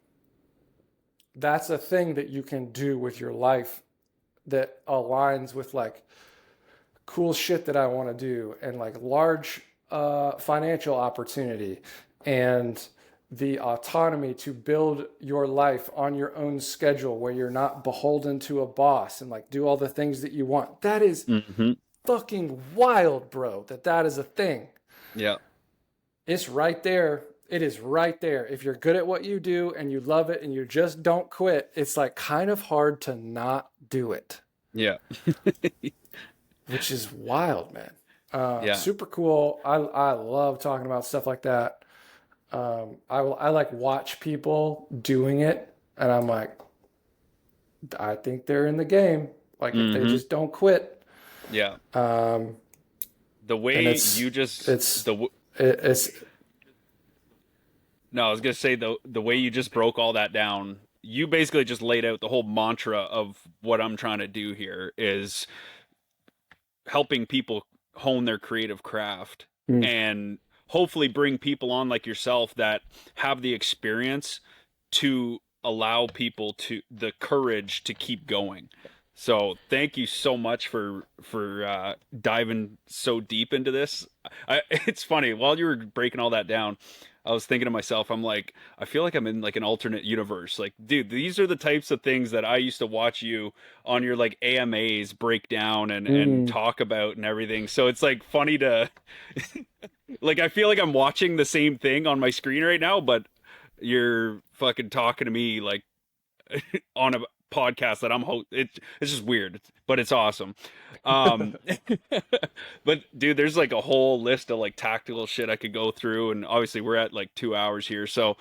that's a thing that you can do with your life that aligns with like cool shit that I want to do, and like large financial opportunity, and the autonomy to build your life on your own schedule where you're not beholden to a boss and like do all the things that you want. That is Mm-hmm. fucking wild, bro, that is a thing. Yeah. It's right there. It is right there. If you're good at what you do and you love it and you just don't quit, it's like kind of hard to not do it, Yeah. which is wild, man. Yeah. Super cool. I love talking about stuff like that. I like watch people doing it, and I'm like, I think they're in the game. Like if they just don't quit. Yeah. Um, The way and it's you just it's the w- it's no, I was gonna say the way you just broke all that down, you basically just laid out the whole mantra of what I'm trying to do here is helping people hone their creative craft mm, and hopefully bring people on like yourself that have the experience to allow people to the courage to keep going. So thank you so much for diving so deep into this. It's funny, while you were breaking all that down, I was thinking to myself, I'm like, I feel like I'm in like an alternate universe. Like, dude, these are the types of things that I used to watch you on your like AMAs break down and mm. talk about and everything. So it's like funny to like I feel like I'm watching the same thing on my screen right now, but you're fucking talking to me like on a podcast that it's just weird, but it's awesome. Um, but dude, there's like a whole list of like tactical shit I could go through, and obviously we're at like 2 hours here. So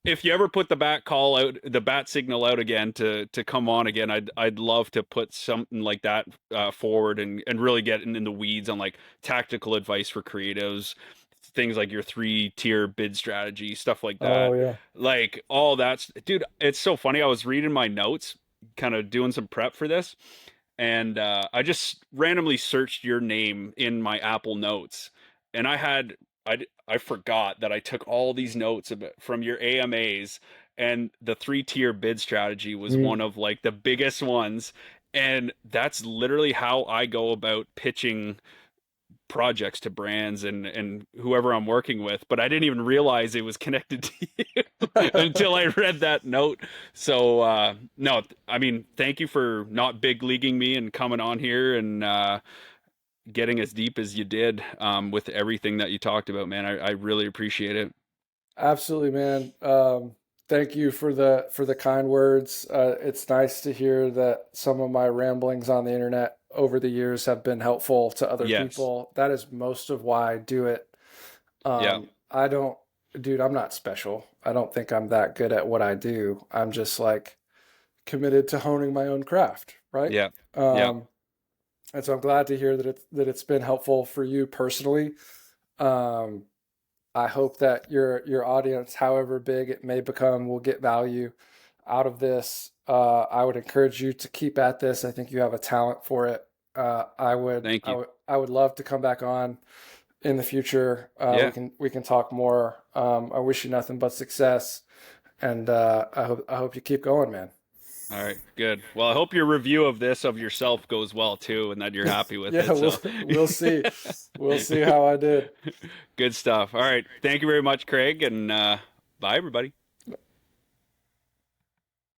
if you ever put the bat signal out again to come on again, I'd love to put something like that forward and really get in the weeds on like tactical advice for creatives, things like your 3-tier bid strategy, stuff like Oh that. yeah. Like all that's, dude, it's so funny. I was reading my notes, kind of doing some prep for this, and I just randomly searched your name in my Apple Notes, and I forgot that I took all these notes from your AMAs, and the 3-tier bid strategy was Mm. one of like the biggest ones, and that's literally how I go about pitching projects to brands and whoever I'm working with, but I didn't even realize it was connected to you until I read that note. So no, I mean, thank you for not big leaguing me and coming on here and getting as deep as you did with everything that you talked about, man. I really appreciate it. Absolutely, man. Thank you for the kind words. It's nice to hear that some of my ramblings on the internet over the years have been helpful to other Yes. people. That is most of why I do it. Yeah. I don't, dude, I'm not special. I don't think I'm that good at what I do. I'm just like committed to honing my own craft, right? Yeah. Yeah. Um, and so I'm glad to hear that it's been helpful for you personally. Um, I hope that your audience, however big it may become, will get value out of this. I would encourage you to keep at this. I think you have a talent for it. Thank you. I would love to come back on in the future. Yeah. We can talk more. I wish you nothing but success, and I hope you keep going, man. All right, good. Well, I hope your review of this of yourself goes well too, and that you're happy with Yeah, it. So, we'll see. We'll see how I did. good stuff. All right, thank you very much, Craig, and bye, everybody.